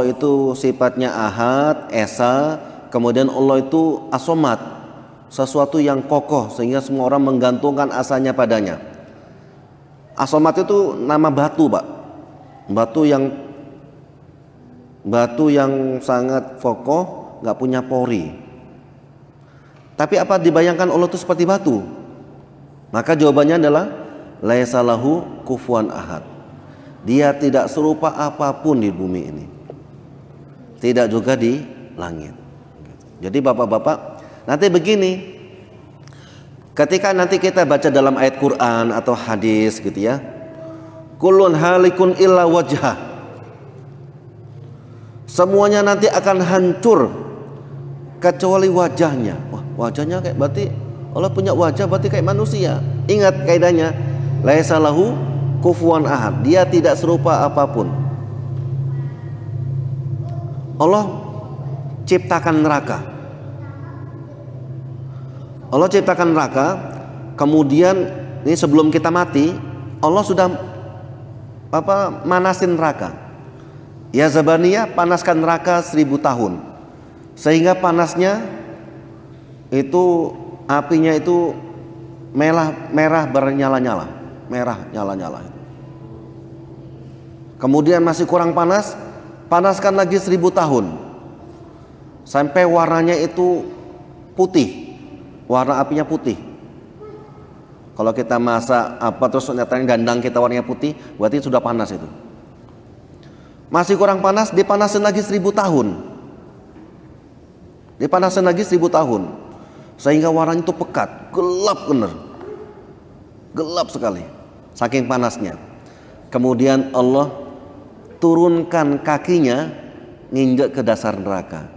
A: itu sifatnya ahad, esa, kemudian Allah itu as-somad, sesuatu yang kokoh sehingga semua orang menggantungkan asanya padanya. As-somad itu nama batu, Pak. Batu yang sangat kokoh, nggak punya pori. Tapi apa dibayangkan Allah itu seperti batu? Maka jawabannya adalah laisa lahu kufuwan ahad. Dia tidak serupa apapun di bumi ini. Tidak juga di langit. Jadi bapak-bapak, nanti begini. Ketika nanti kita baca dalam ayat Quran atau hadis gitu ya. Kullun halikun illa wajhah. Semuanya nanti akan hancur kecuali wajahnya. Wah, Wajahnya kayak, berarti Allah punya wajah berarti kayak manusia. Ingat kaidahnya, laisa lahu kufuwan ahad. Dia tidak serupa apapun. Allah ciptakan neraka. Allah ciptakan neraka, kemudian ini sebelum kita mati, Allah sudah manasin neraka. Ya Zabaniyah, panaskan neraka 1000 tahun. Sehingga panasnya itu, apinya itu merah bernyala-nyala, merah nyala-nyala. Kemudian masih kurang panas, panaskan lagi 1000 tahun sampai warnanya itu putih, warna apinya putih. Kalau kita masak terus nyatanya gandang kita warnanya putih, berarti sudah panas itu. Masih kurang panas, dipanasin lagi 1000 tahun, dipanasin lagi 1000 tahun, sehingga warnanya itu pekat, gelap bener, gelap sekali, saking panasnya. Kemudian Allah turunkan kakinya, nginjek ke dasar neraka.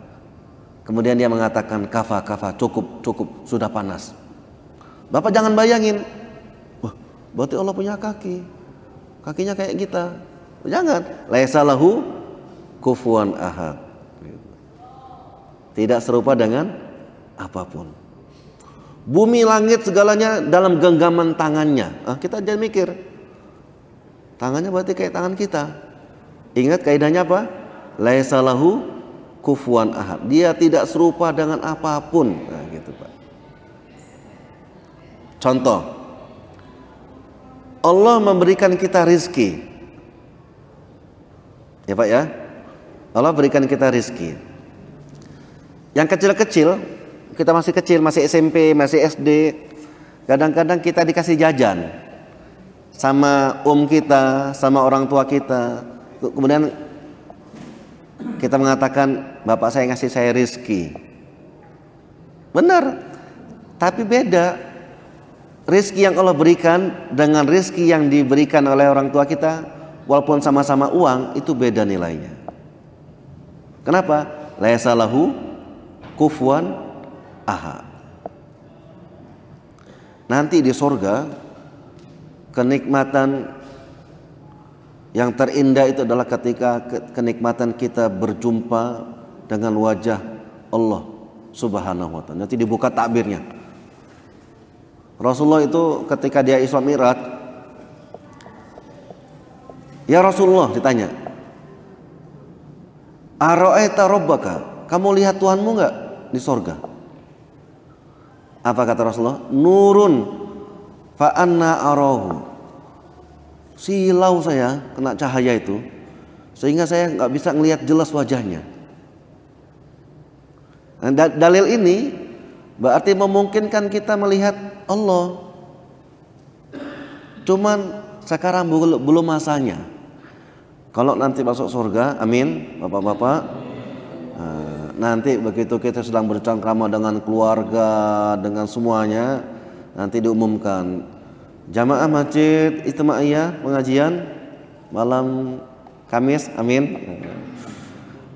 A: Kemudian dia mengatakan, kafa, cukup, sudah panas. Bapak jangan bayangin, wah, berarti Allah punya kaki, kakinya kayak kita. Jangan, laisa lahu kufuwan ahad. Tidak serupa dengan apapun. Bumi, langit, segalanya dalam genggaman tangannya. Kita jangan mikir, tangannya berarti kayak tangan kita. Ingat kaidahnya apa? Laisa lahu kufuwan ahad. Dia tidak serupa dengan apapun. Nah, gitu Pak. Contoh, Allah memberikan kita rizki. Ya Pak ya, Allah berikan kita rizki. Yang kecil-kecil, kita masih kecil, masih SMP, masih SD, kadang-kadang kita dikasih jajan sama kita, sama orang tua kita. Kemudian kita mengatakan, bapak saya ngasih saya rizki. Benar, tapi beda. Rizki yang Allah berikan dengan rizki yang diberikan oleh orang tua kita, walaupun sama-sama uang, itu beda nilainya. Kenapa? Laisa lahu kufuwan ahad. Nanti di surga, kenikmatan yang terindah itu adalah ketika kenikmatan kita berjumpa dengan wajah Allah Subhanahu wa ta'ala. Nanti dibuka takbirnya. Rasulullah itu ketika dia Isra Mi'raj, ya Rasulullah ditanya, ara'aita rabbaka, kamu lihat Tuhanmu enggak di sorga? Apa kata Rasulullah? Nurun fa anna arahu. Silau saya kena cahaya itu, sehingga saya nggak bisa ngelihat jelas wajahnya. Nah, dalil ini berarti memungkinkan kita melihat Allah. Cuman sekarang belum masanya. Kalau nanti masuk surga, amin, bapak-bapak. Nanti begitu kita sedang bercengkrama dengan keluarga, dengan semuanya, nanti diumumkan, jamaah masjid Ijtimaiyah pengajian malam Kamis, amin.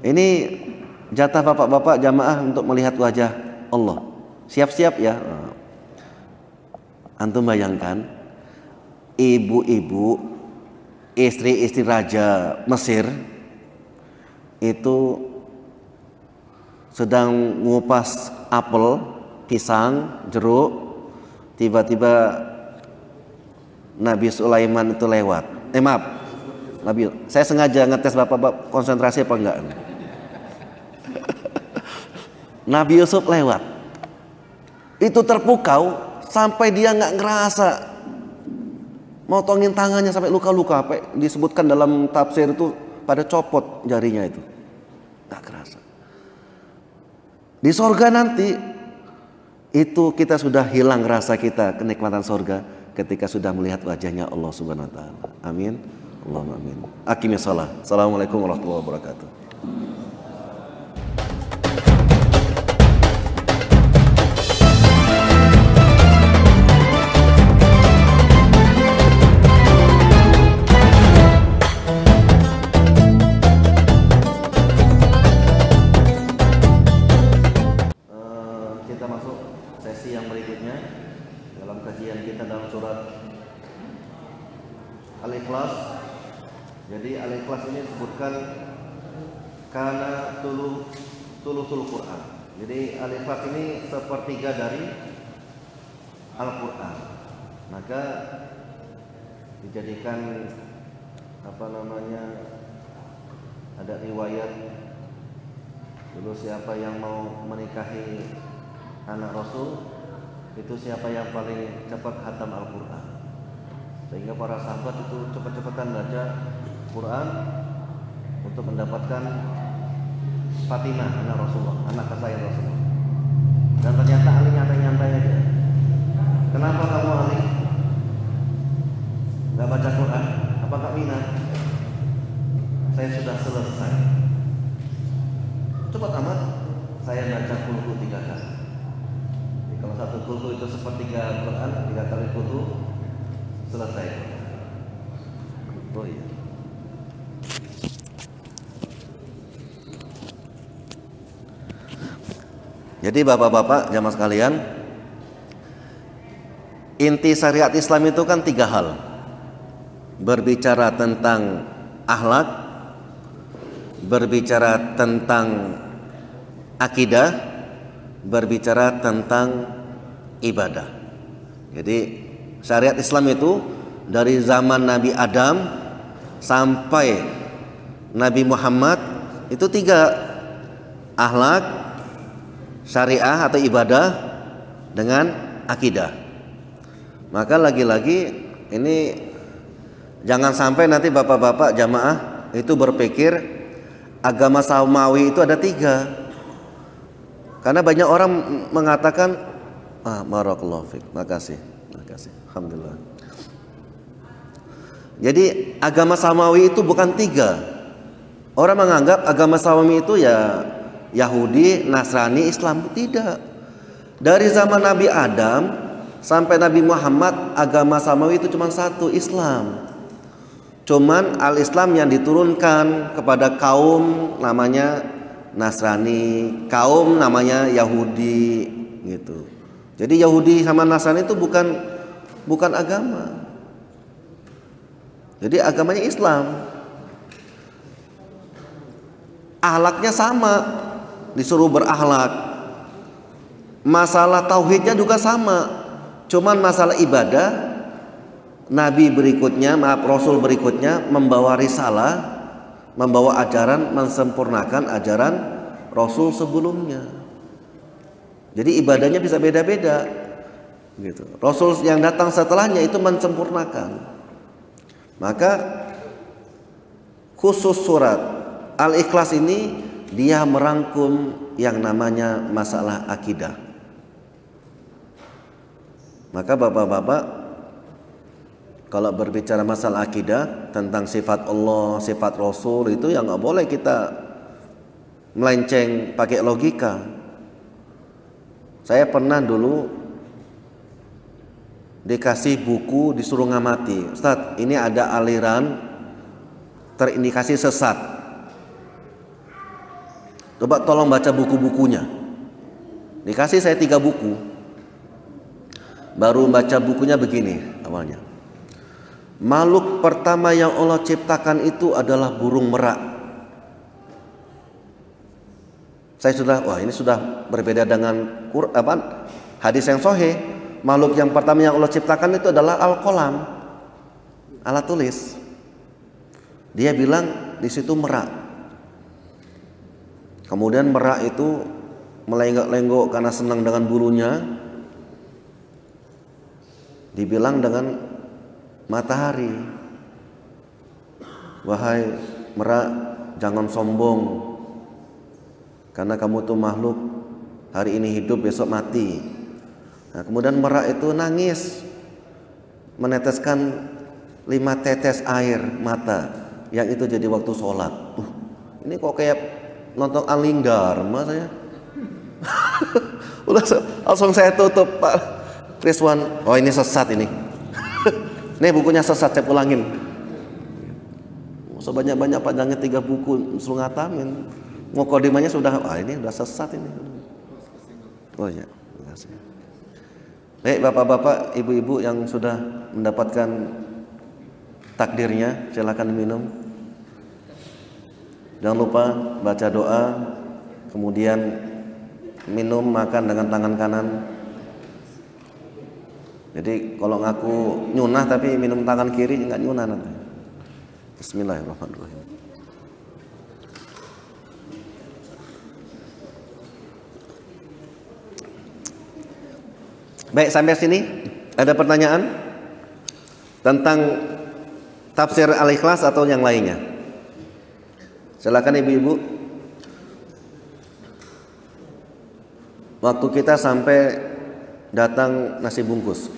A: Ini jatah bapak-bapak jamaah untuk melihat wajah Allah. Siap-siap ya. Antum bayangkan, ibu-ibu, istri-istri raja Mesir itu sedang ngupas apel, pisang, jeruk, tiba-tiba Nabi Sulaiman itu lewat. Maaf, saya sengaja ngetes bapak-bapak konsentrasi apa enggak. Nabi Yusuf lewat. Itu terpukau sampai dia nggak ngerasa, motongin tangannya sampai luka-luka. Disebutkan dalam tafsir itu pada copot jarinya itu, nggak kerasa. Di sorga nanti itu kita sudah hilang rasa kita kenikmatan sorga ketika sudah melihat wajahnya Allah Subhanahu Wa Taala. Amin. Allahumma amin. Aqimis shalah. Assalamualaikum warahmatullahi wabarakatuh. Kita masuk berikutnya dalam kajian kita dalam surat Al-Ikhlas. Jadi Al-Ikhlas ini disebutkan karena tulusul Quran. Jadi Al-Ikhlas ini sepertiga dari Al-Quran. Maka dijadikan ada riwayat dulu, siapa yang mau menikahi anak Rasul itu siapa yang paling cepat khatam Al-Quran. Sehingga para sahabat itu cepat-cepatan baca Quran untuk mendapatkan Fatimah anak Rasulullah, anak kesayangan Rasulullah. Dan ternyata Ali nyantai-nyantai aja. Kenapa kamu Ali nggak baca Quran? Apa nggak minat? Saya sudah selesai. Cepat amat. Saya baca kulhu 3 kali. Jadi kalau satu kulhu itu sepertiga Quran, 3 kali kulhu selesai. Oh iya. Jadi bapak-bapak jamaah sekalian, inti syariat Islam itu kan 3 hal. Berbicara tentang akhlak, berbicara tentang akidah, berbicara tentang ibadah. Jadi syariat Islam itu dari zaman Nabi Adam sampai Nabi Muhammad itu 3: akhlak, syariah atau ibadah, dengan akidah. Maka lagi-lagi ini jangan sampai nanti bapak-bapak jamaah itu berpikir agama samawi itu ada 3. Karena banyak orang mengatakan barakallahu fiik, makasih, alhamdulillah. Jadi agama samawi itu bukan 3. Orang menganggap agama samawi itu ya Yahudi, Nasrani, Islam. Tidak. Dari zaman Nabi Adam sampai Nabi Muhammad agama samawi itu cuma 1, Islam. Cuman al-Islam yang diturunkan kepada kaum namanya Nasrani, kaum namanya Yahudi gitu. Jadi Yahudi sama Nasrani itu bukan agama. Jadi agamanya Islam. Akhlaknya sama, disuruh berakhlak. Masalah tauhidnya juga sama. Cuman masalah ibadah, Nabi berikutnya, Rasul berikutnya membawa risalah, membawa ajaran, mensempurnakan ajaran Rasul sebelumnya. Jadi ibadahnya bisa beda-beda gitu. Rasul yang datang setelahnya itu mensempurnakan. Maka khusus surat Al-Ikhlas ini dia merangkum yang namanya masalah akidah. Maka bapak-bapak, kalau berbicara masalah akidah tentang sifat Allah, sifat Rasul, itu yang nggak boleh kita melenceng pakai logika. Saya pernah dulu dikasih buku, disuruh ngamati. Ustadz, ini ada aliran terindikasi sesat. Coba tolong baca buku-bukunya. Dikasih saya 3 buku. Baru baca bukunya begini awalnya. Makhluk pertama yang Allah ciptakan itu adalah burung merak. Saya sudah, ini sudah berbeda dengan hadis yang sahih. Makhluk yang pertama yang Allah ciptakan itu adalah al-qalam, alat tulis. Dia bilang di situ merak. Kemudian merak itu melenggok-lenggok karena senang dengan bulunya. Dibilang dengan matahari, wahai merak, jangan sombong, karena kamu tuh makhluk hari ini hidup besok mati. Nah, kemudian merak itu nangis, meneteskan 5 tetes air mata, yang itu jadi waktu sholat. Ini kok kayak nonton Alingdharma saya. Udah langsung saya tutup, Pak Kriswan. Oh, ini sesat ini. Nih bukunya sesat, saya pulangin. Sebanyak-banyak panjangnya 3 buku suruh ngatamin. Mukodimanya sudah, ini udah sesat ini. Oh ya, terima kasih. Baik bapak-bapak, ibu-ibu yang sudah mendapatkan takdirnya, silakan minum. Jangan lupa baca doa, kemudian minum, makan dengan tangan kanan. Jadi kalau ngaku nyunah tapi minum tangan kiri nggak nyunah nanti. Bismillahirrahmanirrahim. Baik, sampai sini ada pertanyaan tentang tafsir Al-Ikhlas atau yang lainnya? Silakan ibu-ibu. Waktu kita sampai datang nasi bungkus.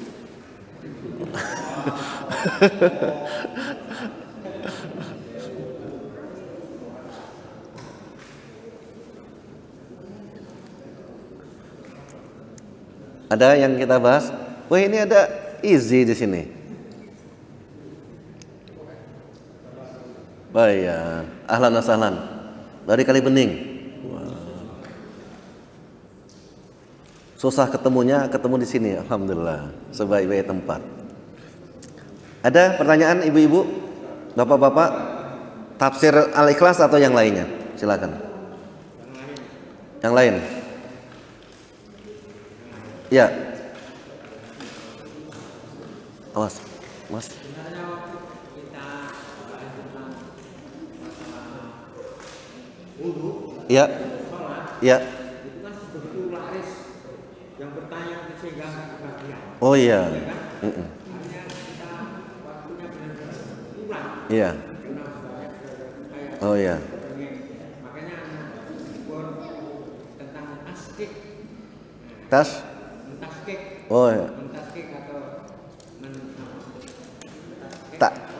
A: Ada yang kita bahas? Wah, ini ada easy di sini. Baik ya, ahlan wa sahlan. Dari Kali Bening. Wow. Susah ketemunya, ketemu di sini. Alhamdulillah, sebaik-baik tempat. Ada pertanyaan ibu-ibu, bapak-bapak, tafsir Al-Ikhlas atau yang lainnya? Silakan. Yang lain. Ya. Awas, Mas. Ya. Ya.
B: Itu kan begitu laris yang bertanya sehingga kebahagiaan.
A: Oh iya.
B: Artinya kita waktunya benar-benar kurang.
A: Iya. Oh iya.
B: Makanya pun tentang tasdik. Tasdik.
A: Oh iya.
B: Tasdik atau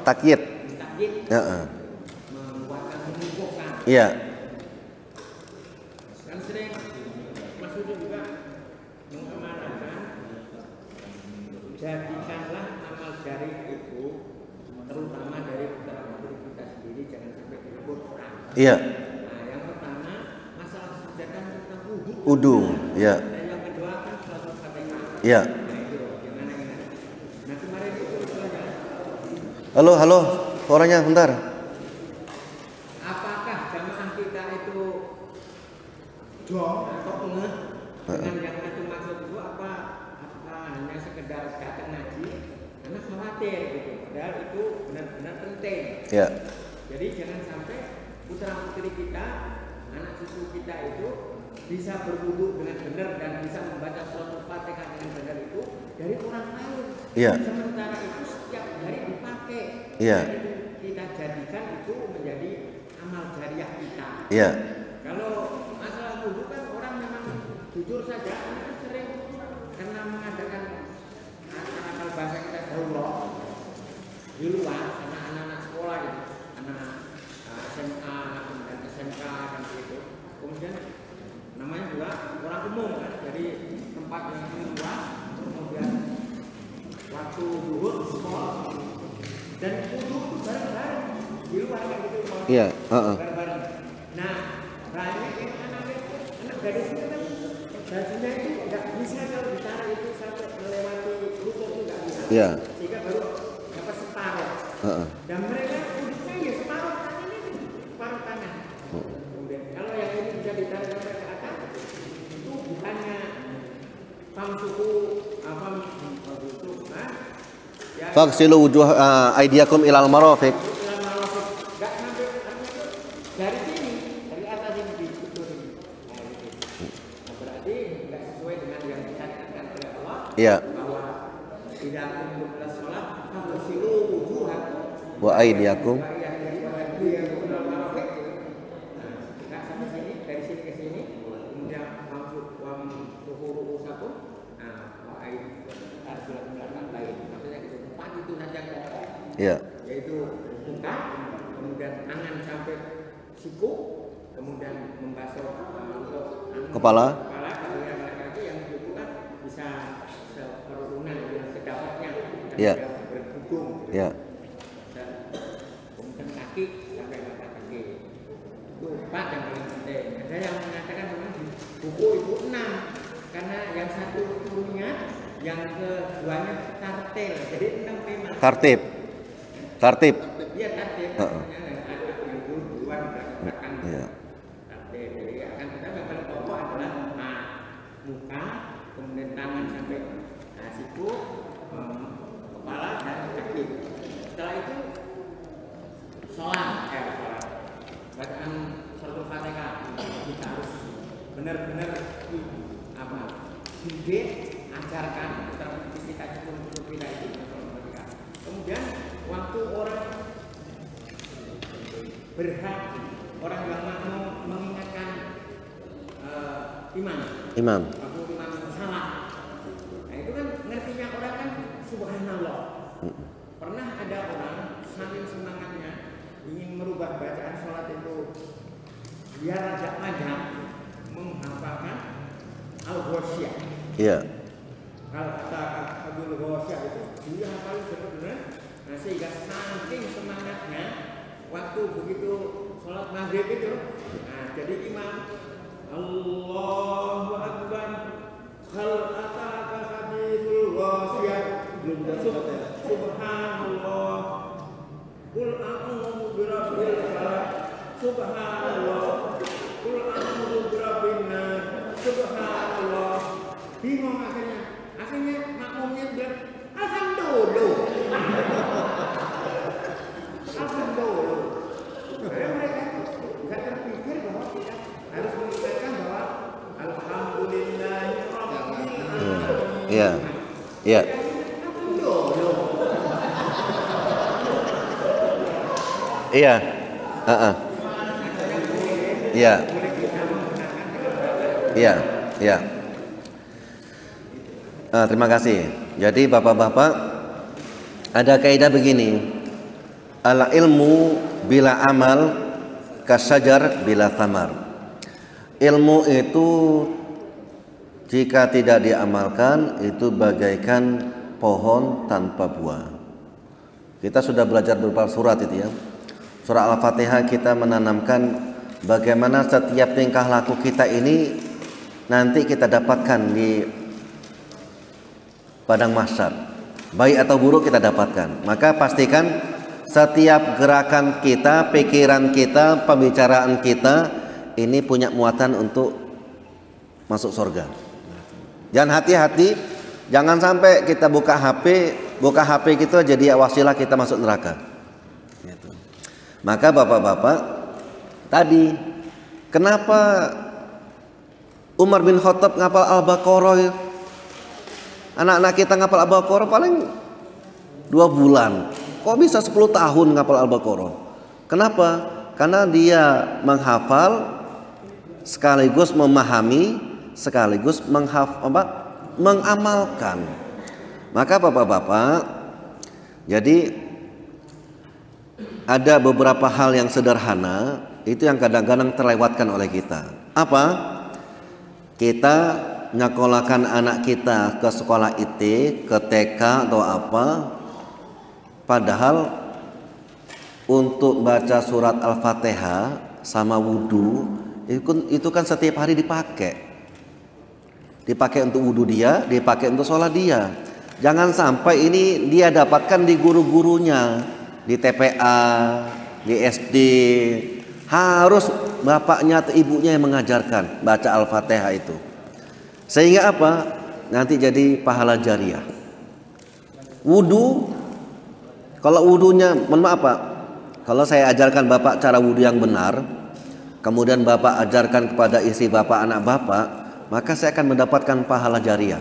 A: Takyid.
B: Takyid.
A: Heeh.
B: Menguatkan, menumbuhkan.
A: Iya.
B: Kan sering maksudnya juga mengamanahkan, jadikanlah amal jari itu terutama dari putra-putri kita sendiri jangan sampai diliput orang.
A: Iya.
B: Nah, yang pertama masalah sajadah tentang wudu.
A: Wudu, ya.
B: Dan yang kedua kan suatu Fatihah.
A: Iya.
B: Nah itu gimana ini? Nah kemarin itu istilahnya.
A: Halo, orangnya bentar.
B: Apakah jamaah kita itu dong atau ngeh dengan yang itu maksud itu apa hanya sekedar datang ngaji karena khawatir gitu, padahal itu benar-benar penting.
A: Ya.
B: Jadi jangan sampai putra putri kita, anak cucu kita itu bisa berwudu dengan benar dan bisa membaca surat Al-Fatihah dengan benar itu dari orang lain.
A: Iya.
B: Sementara itu setiap hari dipakai.
A: Iya.
B: Dan itu kita jadikan itu menjadi amal jariah kita.
A: Iya.
B: Kalau masalah wudu kan orang memang jujur saja kan sering karena mengadakan akal bahasa kita daurah di luar karena anak-anak sekolah itu, anak SMA dan SMK dan begitu. Kemudian namanya juga orang umum kan, jadi tempat yang luas, kemudian waktu zuhur sekolah dan wudu itu bareng-bareng di luar kayak gitu.
A: Iya.
B: Bareng-bareng. Nah, banyak yang anak gadis itu kan bajunya itu nggak bisa kalau ditaruh itu sampai melewati lutut itu nggak bisa.
A: Iya.
B: Sehingga baru dapat separuh. Dan mereka wudhunya ya separuh tangan ini, separuh tangan. Kemudian kalau yang ini bisa ditaruh sampai ke atas, itu bukannya pamsuku apa itu, nah? Ya,
A: Faghsilu wujuh aydiyakum ilal marafiq.
B: nggak sampai dari sini, dari atas ini ditutup ini. Nah, nah, berarti nggak sesuai dengan yang disyariatkan oleh Allah.
A: Iya.
B: Bahwa tidak untuk sholat, faghsilu wujuhakum
A: Wa aydiyakum.
B: Nggak sampai sini, dari sini ke sini, kemudian masuk tuhuru satu. Nah, surat belakang lain. Maksudnya itu tempat itu saja.
A: Iya.
B: Yaitu muka, kemudian tangan sampai siku, kemudian membasuh untuk
A: Kepala.
B: kalau yang laki-laki yang itu kan bisa seperunan yang sedapatnya
A: Iya.
B: berhubung.
A: Iya.
B: Kemudian kaki sampai mata kaki. Itu 4 yang paling penting. Ada yang mengatakan memang di buku itu 6 karena yang satu itu niat, yang keduanya tartil, jadi 6 tema.
A: Tartib. Tartib.
B: Iya tartib. Ada yang duluan belakang.
A: Iya.
B: Tartib. Jadi akan kita paling pokok adalah muka, kemudian tangan sampai siku, kepala dan kaki. Setelah itu sholat. Bacaan suratul Fatihah kita harus benar-benar didik, ajarkan kita cukup kita itu. Kemudian waktu orang berhak, orang yang mau mengingatkan imam. Waktu imam salah, nah itu kan ngertinya orang kan subhanallah. Pernah ada orang saking semangatnya ingin merubah bacaan sholat itu biar agak panjang, menghafalkan al-ghosyah.
A: Iya.
B: Kalau kata Abdul Ghosyah itu dia hafal benar-benar. Nah sehingga saking semangatnya waktu begitu sholat maghrib itu, nah jadi imam Allahu Akbar, hal ataka hadithul ghosyah, subhanallah, qul a'udzu birabbil falaq, subhanallah, qul a'udzu birabbin nas, subhanallah. Bingung akhirnya makmumnya bilang alhamdulillah. Alhamdulillah. Karena mereka nggak terpikir bahwa kita harus mengingatkan bahwa alhamdulillahirabbil alamin.
A: Iya. Iya. Iya. Iya. Iya. Iya. Terima kasih. Jadi bapak-bapak, ada kaidah begini, al ilmu bila amal kasyajar bila thamar. Ilmu itu jika tidak diamalkan itu bagaikan pohon tanpa buah. Kita sudah belajar beberapa surat itu ya. Surah Al-Fatihah kita menanamkan bagaimana setiap tingkah laku kita ini nanti kita dapatkan di padang mahsyar, baik atau buruk kita dapatkan. Maka pastikan setiap gerakan kita, pikiran kita, pembicaraan kita ini punya muatan untuk masuk surga. Jangan hati-hati, jangan sampai kita buka HP kita jadi wasilah kita masuk neraka. Gitu. Maka bapak-bapak tadi, kenapa Umar bin Khattab ngapal Al-Baqarah? Anak-anak kita ngapal Al-Baqarah paling 2 bulan. Kok bisa 10 tahun ngapal Al-Baqarah? Kenapa? Karena dia menghafal sekaligus memahami sekaligus mengamalkan. Maka bapak-bapak, jadi ada beberapa hal yang sederhana itu yang kadang-kadang terlewatkan oleh kita. Apa? Kita nyekolahkan anak kita ke sekolah IT, ke TK atau apa, padahal untuk baca surat Al-Fatihah sama wudhu itu kan setiap hari dipakai untuk wudhu dia, dipakai untuk sholat dia. Jangan sampai ini dia dapatkan di guru-gurunya, di TPA, di SD. Harus bapaknya atau ibunya yang mengajarkan baca Al-Fatihah itu. Sehingga apa? Nanti jadi pahala jariah. Wudu, kalau wudunya, mohon maaf Pak, kalau saya ajarkan Bapak cara wudu yang benar, kemudian Bapak ajarkan kepada istri Bapak, anak Bapak, maka saya akan mendapatkan pahala jariah.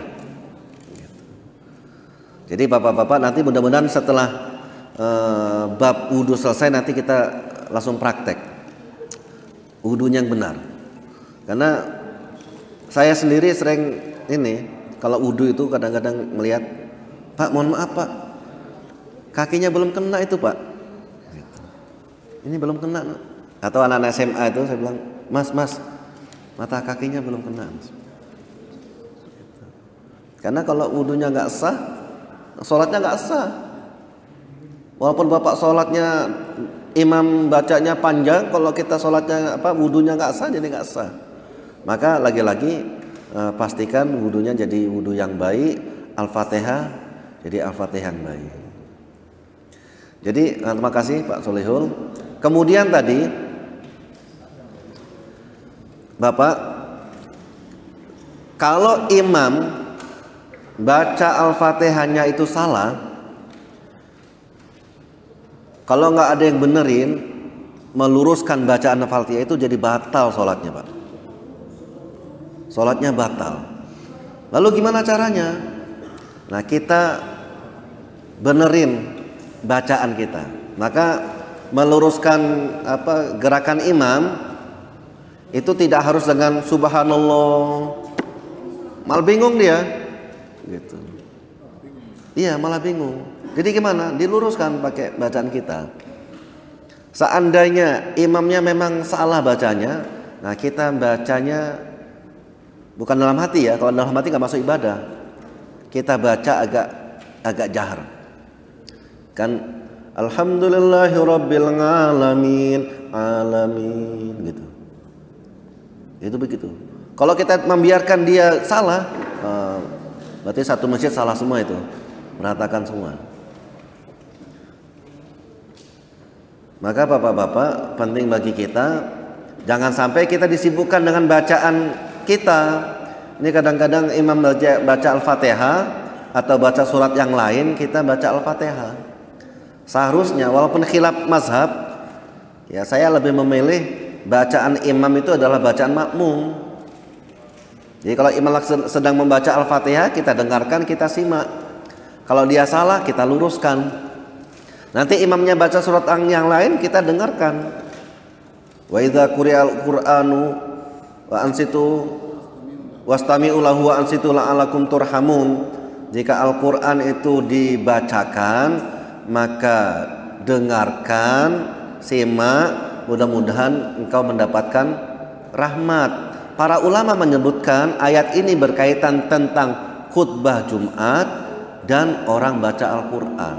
A: Jadi Bapak-bapak nanti mudah-mudahan setelah bab wudu selesai nanti kita langsung praktek wudunya yang benar. Karena saya sendiri sering ini kalau wudu itu kadang-kadang melihat, Pak mohon maaf Pak, kakinya belum kena itu Pak, ini belum kena. Atau anak-anak SMA itu saya bilang, Mas mata kakinya belum kena. Karena kalau wudunya nggak sah, sholatnya nggak sah. Walaupun Bapak sholatnya imam bacanya panjang, kalau kita sholatnya wudunya nggak sah, jadi nggak sah. Maka lagi-lagi pastikan wudunya jadi wudu yang baik, Al-Fatihah jadi Al-Fatihah yang baik. Jadi terima kasih Pak Solihul. Kemudian tadi Bapak, kalau imam baca Al-Fatihahnya itu salah, kalau nggak ada yang benerin, meluruskan bacaan Al-Fatihah itu jadi batal sholatnya Pak. Sholatnya batal. Lalu gimana caranya? Nah, kita benerin bacaan kita. Maka meluruskan gerakan imam itu tidak harus dengan subhanallah. Malah bingung dia. Gitu. Iya, malah bingung. Jadi gimana? Diluruskan pakai bacaan kita. Seandainya imamnya memang salah bacanya, nah kita bacanya bukan dalam hati ya. Kalau dalam hati nggak masuk ibadah. Kita baca agak jahar. Kan alhamdulillahirabbil alamin gitu. Itu begitu. Kalau kita membiarkan dia salah, berarti satu masjid salah semua itu, berantakan semua. Maka bapak-bapak, penting bagi kita jangan sampai kita disibukkan dengan bacaan kita. Ini kadang-kadang imam baca Al-Fatihah atau baca surat yang lain, kita baca Al-Fatihah. Seharusnya walaupun khilaf mazhab, ya saya lebih memilih bacaan imam itu adalah bacaan makmum. Jadi kalau imam sedang membaca Al-Fatihah, kita dengarkan, kita simak. Kalau dia salah, kita luruskan. Nanti imamnya baca surat yang lain, kita dengarkan. Wa idza quri'al Qur'anu wa ansitu wastami'u lahu wa ansitu la'alakum turhamun. Jika Al-Qur'an itu dibacakan, maka dengarkan, simak, mudah-mudahan engkau mendapatkan rahmat. Para ulama menyebutkan ayat ini berkaitan tentang khutbah Jumat dan orang baca Al-Quran,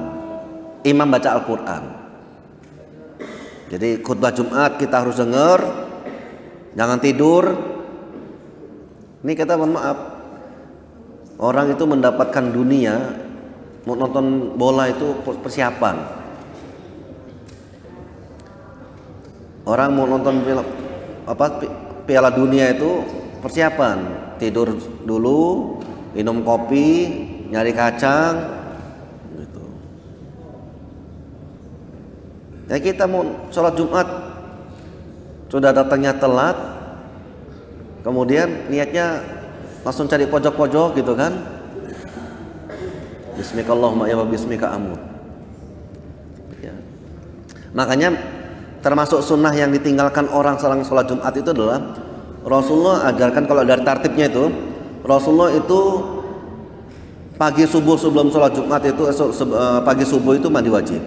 A: imam baca Al-Quran. Jadi khutbah Jumat kita harus dengar, jangan tidur. Ini kita mohon maaf, orang itu mendapatkan dunia, mau nonton bola itu persiapan. Orang mau nonton film Piala Dunia itu persiapan, tidur dulu, minum kopi, nyari kacang, gitu. Ya kita mau sholat Jumat sudah datangnya telat, kemudian niatnya langsung cari pojok-pojok gitu kan. Bismikallahumma ya wa bismika amut. Ya. Makanya termasuk sunnah yang ditinggalkan orang selang sholat Jumat itu adalah Rasulullah ajarkan, kalau dari tartibnya itu Rasulullah itu pagi subuh sebelum sholat Jumat itu pagi subuh itu mandi wajib.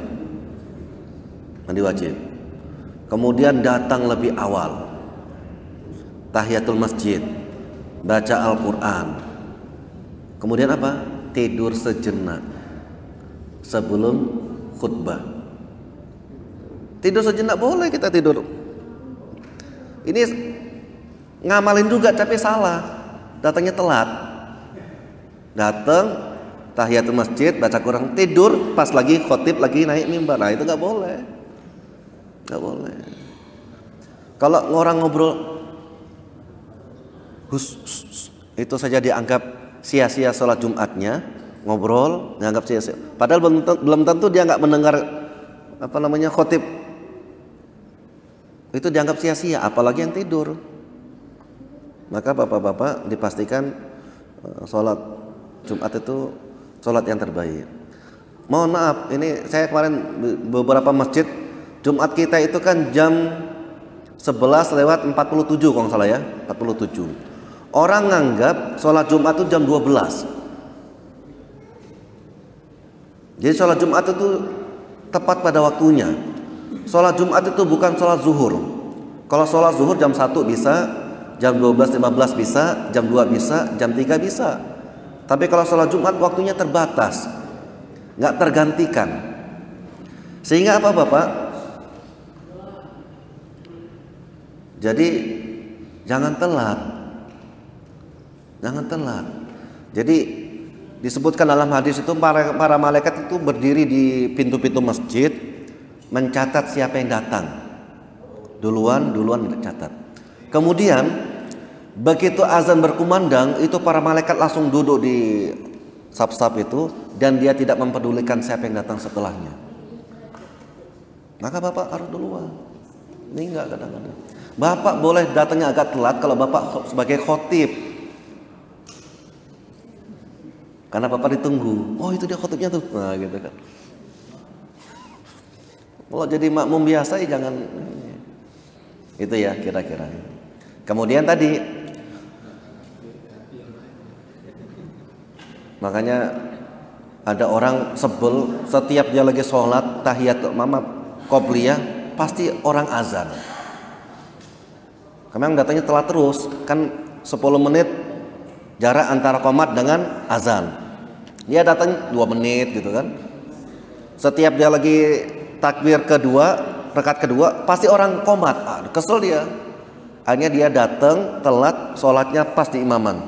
A: Kemudian datang lebih awal, tahiyatul masjid, baca Al-Quran. Kemudian apa? Tidur sejenak sebelum khutbah. Tidur sejenak boleh, kita tidur. Ini ngamalin juga tapi salah, datangnya telat. Datang tahiyatul masjid, baca Quran, tidur pas lagi khotib lagi naik mimbar. Nah itu nggak boleh, nggak boleh. Kalau orang ngobrol itu saja dianggap sia-sia sholat Jumatnya, ngobrol dianggap sia-sia. Padahal belum tentu dia nggak mendengar khotib. Itu dianggap sia-sia, apalagi yang tidur. Maka bapak-bapak dipastikan sholat Jumat itu sholat yang terbaik. Mohon maaf, ini saya kemarin beberapa masjid Jumat kita itu kan jam 11:47 kalau nggak salah ya, 47. Orang nganggap sholat Jumat itu jam 12. Jadi sholat Jumat itu tepat pada waktunya. Sholat Jumat itu bukan sholat zuhur. Kalau sholat zuhur jam 1 bisa, jam 12:15 bisa, jam 2 bisa, jam 3 bisa. Tapi kalau sholat Jumat waktunya terbatas, nggak tergantikan. Sehingga apa Bapak? Jadi jangan telat. Jadi Disebutkan dalam hadis itu para malaikat itu berdiri di pintu-pintu masjid mencatat siapa yang datang. Duluan dicatat. Kemudian begitu azan berkumandang, itu para malaikat langsung duduk di saf-saf itu dan dia tidak mempedulikan siapa yang datang setelahnya. Maka Bapak harus duluan. Ini enggak kadang-kadang. Bapak boleh datangnya agak telat kalau Bapak sebagai khotib. Karena Bapak ditunggu. Oh, itu dia khotibnya tuh. Nah, gitu kan. Kalau jadi makmum biasa ya jangan. Itu ya kira-kira. Kemudian tadi makanya ada orang sebel setiap dia lagi sholat tahiyat qobliyah pasti orang azan. Memang datangnya telat terus, kan 10 menit jarak antara qomat dengan azan. Dia datang 2 menit gitu kan. Setiap dia lagi takbir kedua, rakaat kedua, pasti orang qomat. Kesel dia. Akhirnya dia datang telat, sholatnya pas di imaman,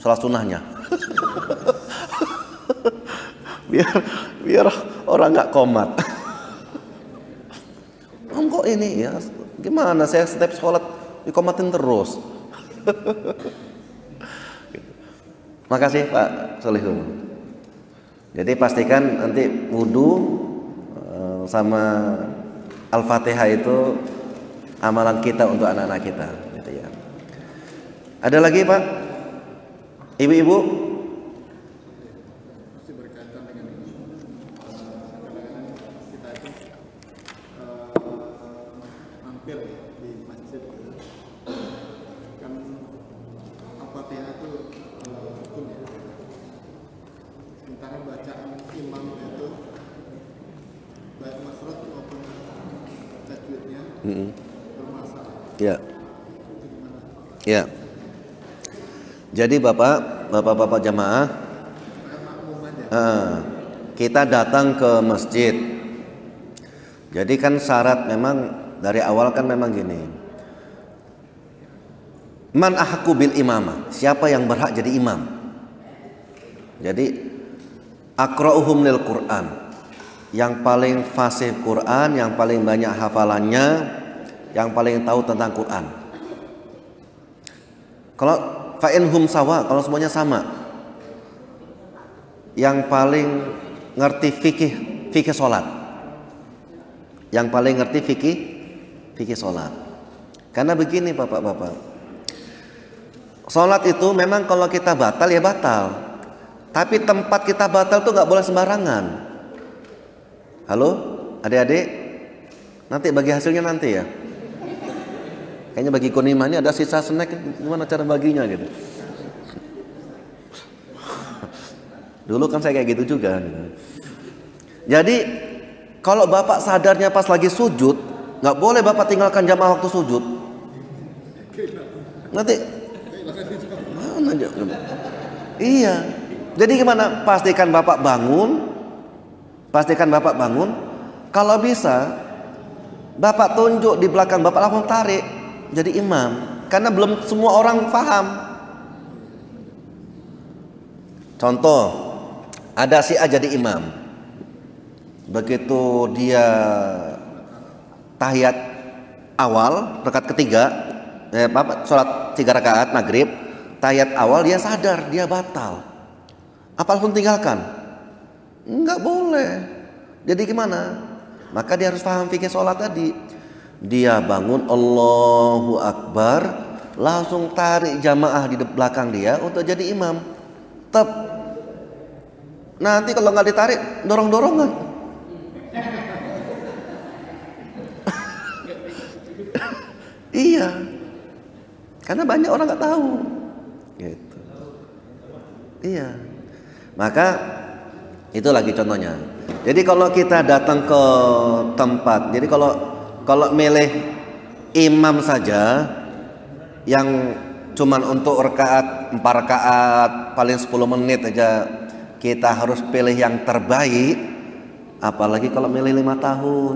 A: sholat sunnahnya. biar orang nggak qomat. Kok ini ya gimana, saya setiap sholat dikomatin terus. Makasih Pak Solihun. Jadi pastikan nanti wudu sama Al-Fatihah itu amalan kita untuk anak-anak kita, gitu ya. Ada lagi Pak? Ibu-ibu?
C: Masih berkaitan dengan ini. Kadang-kadang kita itu mampir di masjid, kan Al-Fatihah itu hukum ya. Sementara bacaan imam itu baik makhraj maupun tajwidnya bermasalah.
A: Ya. Ya. Jadi bapak-bapak jamaah, kita datang ke masjid. Jadi kan syarat memang dari awal kan memang gini. Man ahqqu bil imamah, siapa yang berhak jadi imam? Jadi aqra'uhum lil Quran, yang paling fasih Quran, yang paling banyak hafalannya, yang paling tahu tentang Quran. Kalau fa'inhum sawa, kalau semuanya sama, yang paling ngerti fikih sholat, yang paling ngerti fikih sholat. Karena begini bapak-bapak, sholat itu memang kalau kita batal ya batal. Tapi tempat kita batal tuh nggak boleh sembarangan. Halo, adik-adik, nanti bagi hasilnya nanti ya. Kayaknya bagi Kunima ini ada sisa snack, gimana cara baginya gitu. Dulu kan saya kayak gitu juga. Jadi kalau bapak sadarnya pas lagi sujud, nggak boleh bapak tinggalkan jamaah waktu sujud. Nanti mana aja? Iya. Jadi gimana? Pastikan bapak bangun. Kalau bisa bapak tunjuk di belakang, bapak langsung tarik jadi imam. Karena belum semua orang paham. Contoh, ada si A jadi imam. Begitu dia tahiyat awal rakaat ketiga, sholat 3 rakaat maghrib, tahiyat awal dia sadar dia batal. Apa langsung tinggalkan? Enggak boleh. Jadi gimana? Maka dia harus paham fikih sholat tadi. Dia bangun Allahu Akbar, langsung tarik jamaah di belakang dia untuk jadi imam. Nanti kalau nggak ditarik, dorong-dorongan. Iya. Karena banyak orang nggak tahu. Gitu. Iya. Maka itu lagi contohnya. Jadi kalau kita datang ke tempat, jadi kalau milih imam saja yang cuman untuk 4 rakaat paling 10 menit aja, kita harus pilih yang terbaik. Apalagi kalau milih 5 tahun.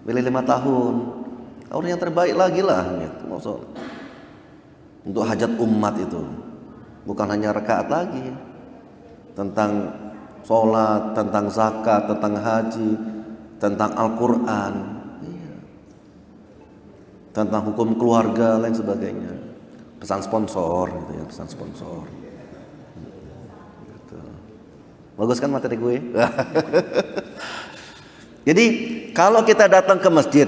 A: Milih 5 tahun, harus yang terbaik lagi lah gitu. Maksud untuk hajat umat itu. bukan hanya rakaat lagi, tentang sholat, tentang zakat, tentang haji, tentang Al-Quran, tentang hukum keluarga, lain sebagainya. Pesan sponsor, gitu ya, pesan sponsor. Gitu. Bagus kan materi gue? Jadi kalau kita datang ke masjid,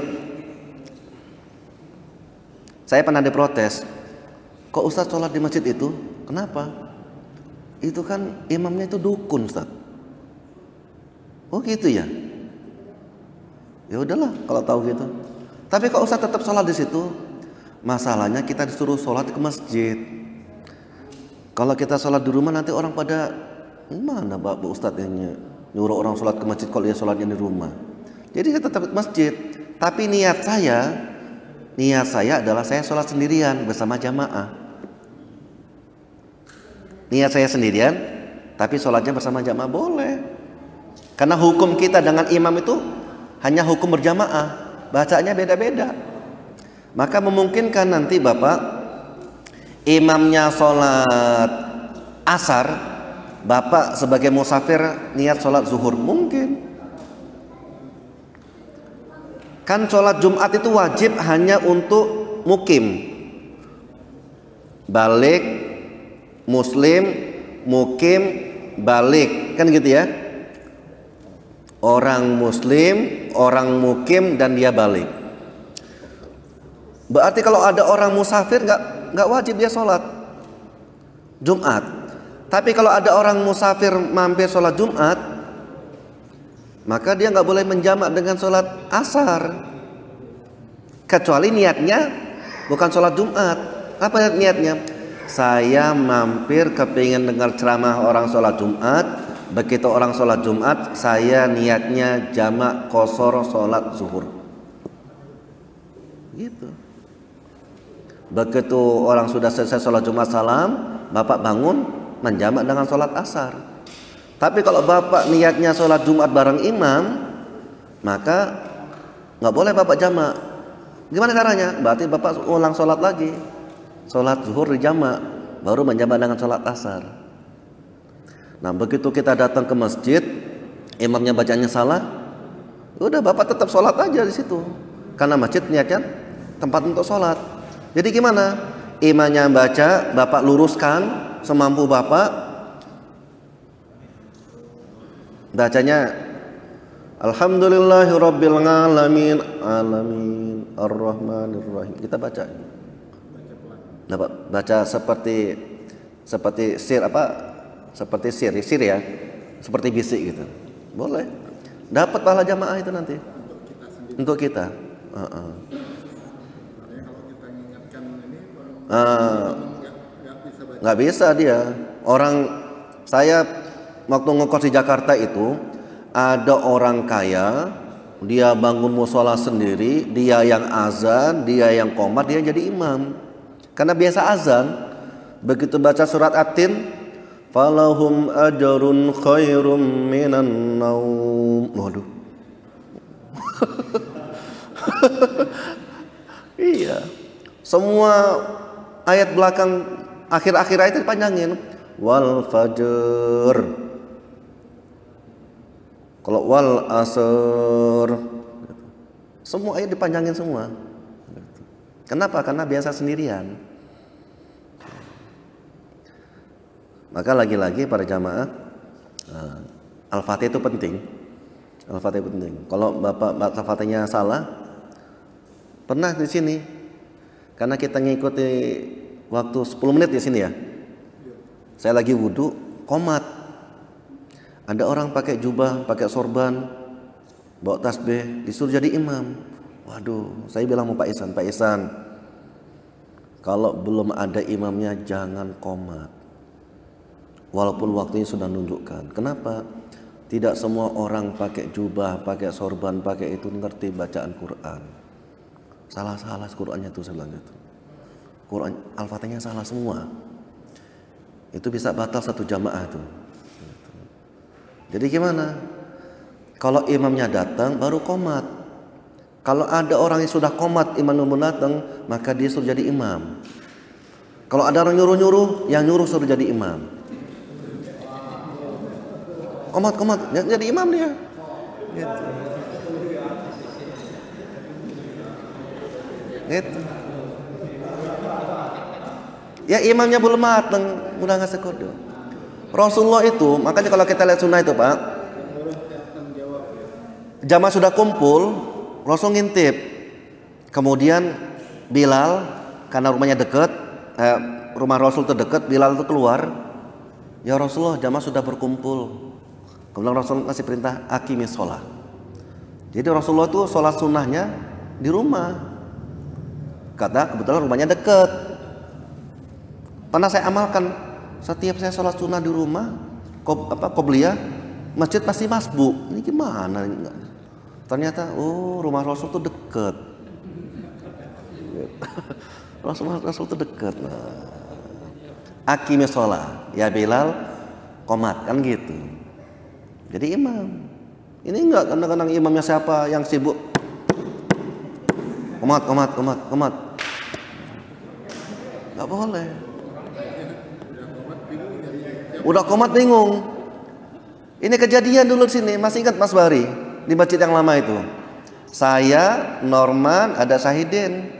A: saya pernah diprotes, kok Ustadz sholat di masjid itu? Kenapa? Itu kan imamnya itu dukun, Ustadz. Oh gitu ya? Ya udahlah kalau tahu gitu. Tapi kok Ustadz tetap sholat di situ? Masalahnya kita disuruh sholat ke masjid. Kalau kita sholat di rumah nanti orang pada mana Pak Ustadz yang nyuruh orang sholat ke masjid kalau dia sholatnya di rumah. Jadi saya tetap ke masjid. Tapi niat saya adalah saya sholat sendirian bersama jamaah. Niat saya sendirian, tapi sholatnya bersama jamaah boleh. Karena hukum kita dengan imam itu hanya hukum berjamaah, bacanya beda-beda. Maka memungkinkan nanti Bapak imamnya sholat asar, Bapak sebagai musafir niat sholat zuhur, mungkin. Kan sholat Jumat itu wajib hanya untuk mukim, balik, muslim, mukim, balik, kan gitu ya. Orang muslim, orang mukim, dan dia balik. Berarti kalau ada orang musafir nggak wajib dia sholat Jumat. Tapi kalau ada orang musafir mampir sholat Jumat, maka dia nggak boleh menjamak dengan sholat asar, kecuali niatnya bukan sholat Jumat. Apa niatnya? Saya mampir kepingin dengar ceramah orang sholat Jumat. Begitu orang sholat Jumat, saya niatnya jamak qashar sholat zuhur. Gitu. Begitu orang sudah selesai sholat Jumat salam, Bapak bangun menjamak dengan sholat asar. Tapi kalau Bapak niatnya sholat Jumat bareng imam, maka nggak boleh Bapak jamak. Gimana caranya? Berarti Bapak ulang sholat lagi, sholat zuhur dijamak, baru menjamak dengan sholat asar. Nah begitu kita datang ke masjid, imamnya bacanya salah, udah Bapak tetap sholat aja di situ, karena masjid niatnya tempat untuk sholat. Jadi gimana? Imamnya baca, Bapak luruskan semampu Bapak. Bacanya Alhamdulillahirabbil alamin arrahmanirrahim. Kita baca. Nah, baca seperti sir apa? Seperti sir ya, seperti bisik gitu. Boleh. Dapat pahala jamaah itu nanti. Untuk kita. Nggak bisa dia. Orang saya waktu ngekos di Jakarta itu ada orang kaya, dia bangun musola sendiri, dia yang azan, dia yang qomat, dia jadi imam. Karena biasa azan, begitu baca surat At-Tin, falahum ajrun khairum minan naum. Waduh. Iya. Semua ayat belakang akhir-akhir ayat dipanjangin. Wal fajr. Kalau wal asr, semua ayat dipanjangin semua. Kenapa? Karena biasa sendirian. Maka lagi-lagi para jamaah, Al-Fatihah itu penting. Al-Fatihah penting. Kalau Bapak Al-Fatihahnya salah, pernah di sini, karena kita ngikuti waktu 10 menit di sini ya. Saya lagi wudhu, qomat. Ada orang pakai jubah, pakai sorban, bawa tasbih, disuruh jadi imam. Waduh, saya bilang sama Pak Ihsan, kalau belum ada imamnya jangan qomat. Walaupun waktunya sudah menunjukkan. Kenapa? Tidak semua orang pakai jubah, pakai sorban, pakai itu ngerti bacaan Quran. Salah-salah Qurannya itu, saya bilang gitu. Quran Al-Fatihahnya salah semua. Itu bisa batal satu jamaah itu. Jadi gimana? Kalau imamnya datang baru qomat. Kalau ada orang yang sudah qomat, imam belum datang, maka dia suruh jadi imam. Kalau ada orang nyuruh-nyuruh, yang nyuruh suruh jadi imam. Komat, jadi imam dia. Gitu. Gitu. Ya imamnya belum matang, udah ngasih kode. Rasulullah itu, makanya kalau kita lihat sunnah itu Pak, jamaah sudah kumpul, Rasul ngintip. Kemudian Bilal, karena rumahnya dekat, rumah Rasul terdekat, Bilal itu keluar. Ya Rasulullah, jamaah sudah berkumpul. Kemudian Rasul ngasih perintah aqimis sholat. Jadi Rasulullah itu sholat sunnahnya di rumah. Karena kebetulan rumahnya dekat. Pernah saya amalkan, setiap saya sholat sunnah di rumah, qobliyah, masjid pasti masbuk. Ini gimana? Ternyata, oh rumah Rasul itu dekat. Rasul itu dekat. Nah. Aqimis sholat, ya Bilal, qomat, kan gitu. Jadi imam. Ini enggak kadang-kadang imamnya siapa yang sibuk. Qomat. Enggak boleh. Udah qomat bingung. Ini kejadian dulu di sini, masih ingat Mas Bari di masjid yang lama itu. Saya, Norman, ada Syahidin.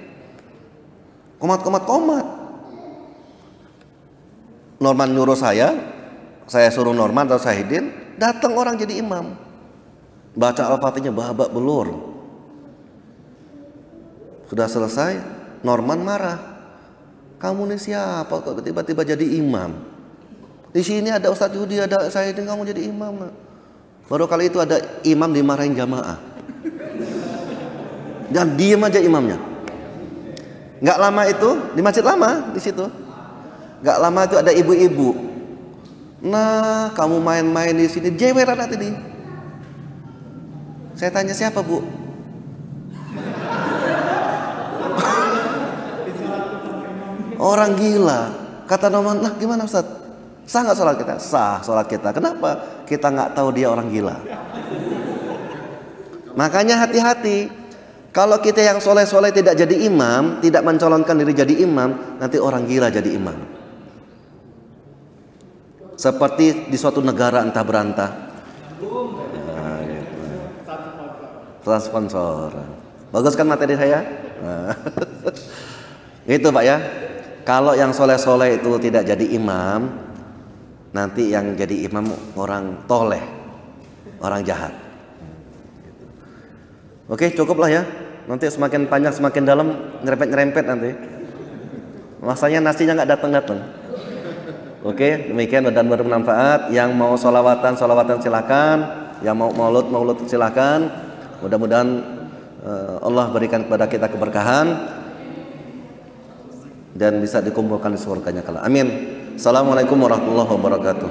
A: Qomat. Norman nyuruh saya suruh Norman atau Syahidin, datang orang jadi imam. Baca Al-Fatihahnya babak belur. Sudah selesai, Norman marah. Kamu ini siapa kok tiba-tiba jadi imam? Di sini ada Ustadz Yudi, ada Syahidin, kamu jadi imam. Baru kali itu ada imam dimarahin jamaah. Dan diam aja imamnya. Nggak lama itu di masjid lama di situ. Nggak lama itu ada ibu-ibu. Nah, kamu main-main di sini, jeweran nanti nih. Saya tanya siapa Bu? Orang gila. Kata Norman, nah gimana Ustaz? Sah nggak sholat kita? Sah sholat kita. Kenapa? Kita nggak tahu dia orang gila. Makanya hati-hati. Kalau kita yang soleh-soleh tidak jadi imam, tidak mencalonkan diri jadi imam, nanti orang gila jadi imam. Seperti di suatu negara entah berantah. Nah, gitu. Sponsor. Bagus kan materi saya? Nah. Itu Pak ya. Kalau yang soleh-soleh itu tidak jadi imam, nanti yang jadi imam orang toleh, orang jahat. Oke, cukuplah ya. Nanti semakin panjang semakin dalam nyerempet nanti. Masanya nasinya nggak datang. Oke, demikian dan bermanfaat. Yang mau solawatan silakan. Yang mau maulud silakan. Mudah-mudahan Allah berikan kepada kita keberkahan dan bisa dikumpulkan di surganya kelak. Amin. Assalamualaikum warahmatullahi wabarakatuh.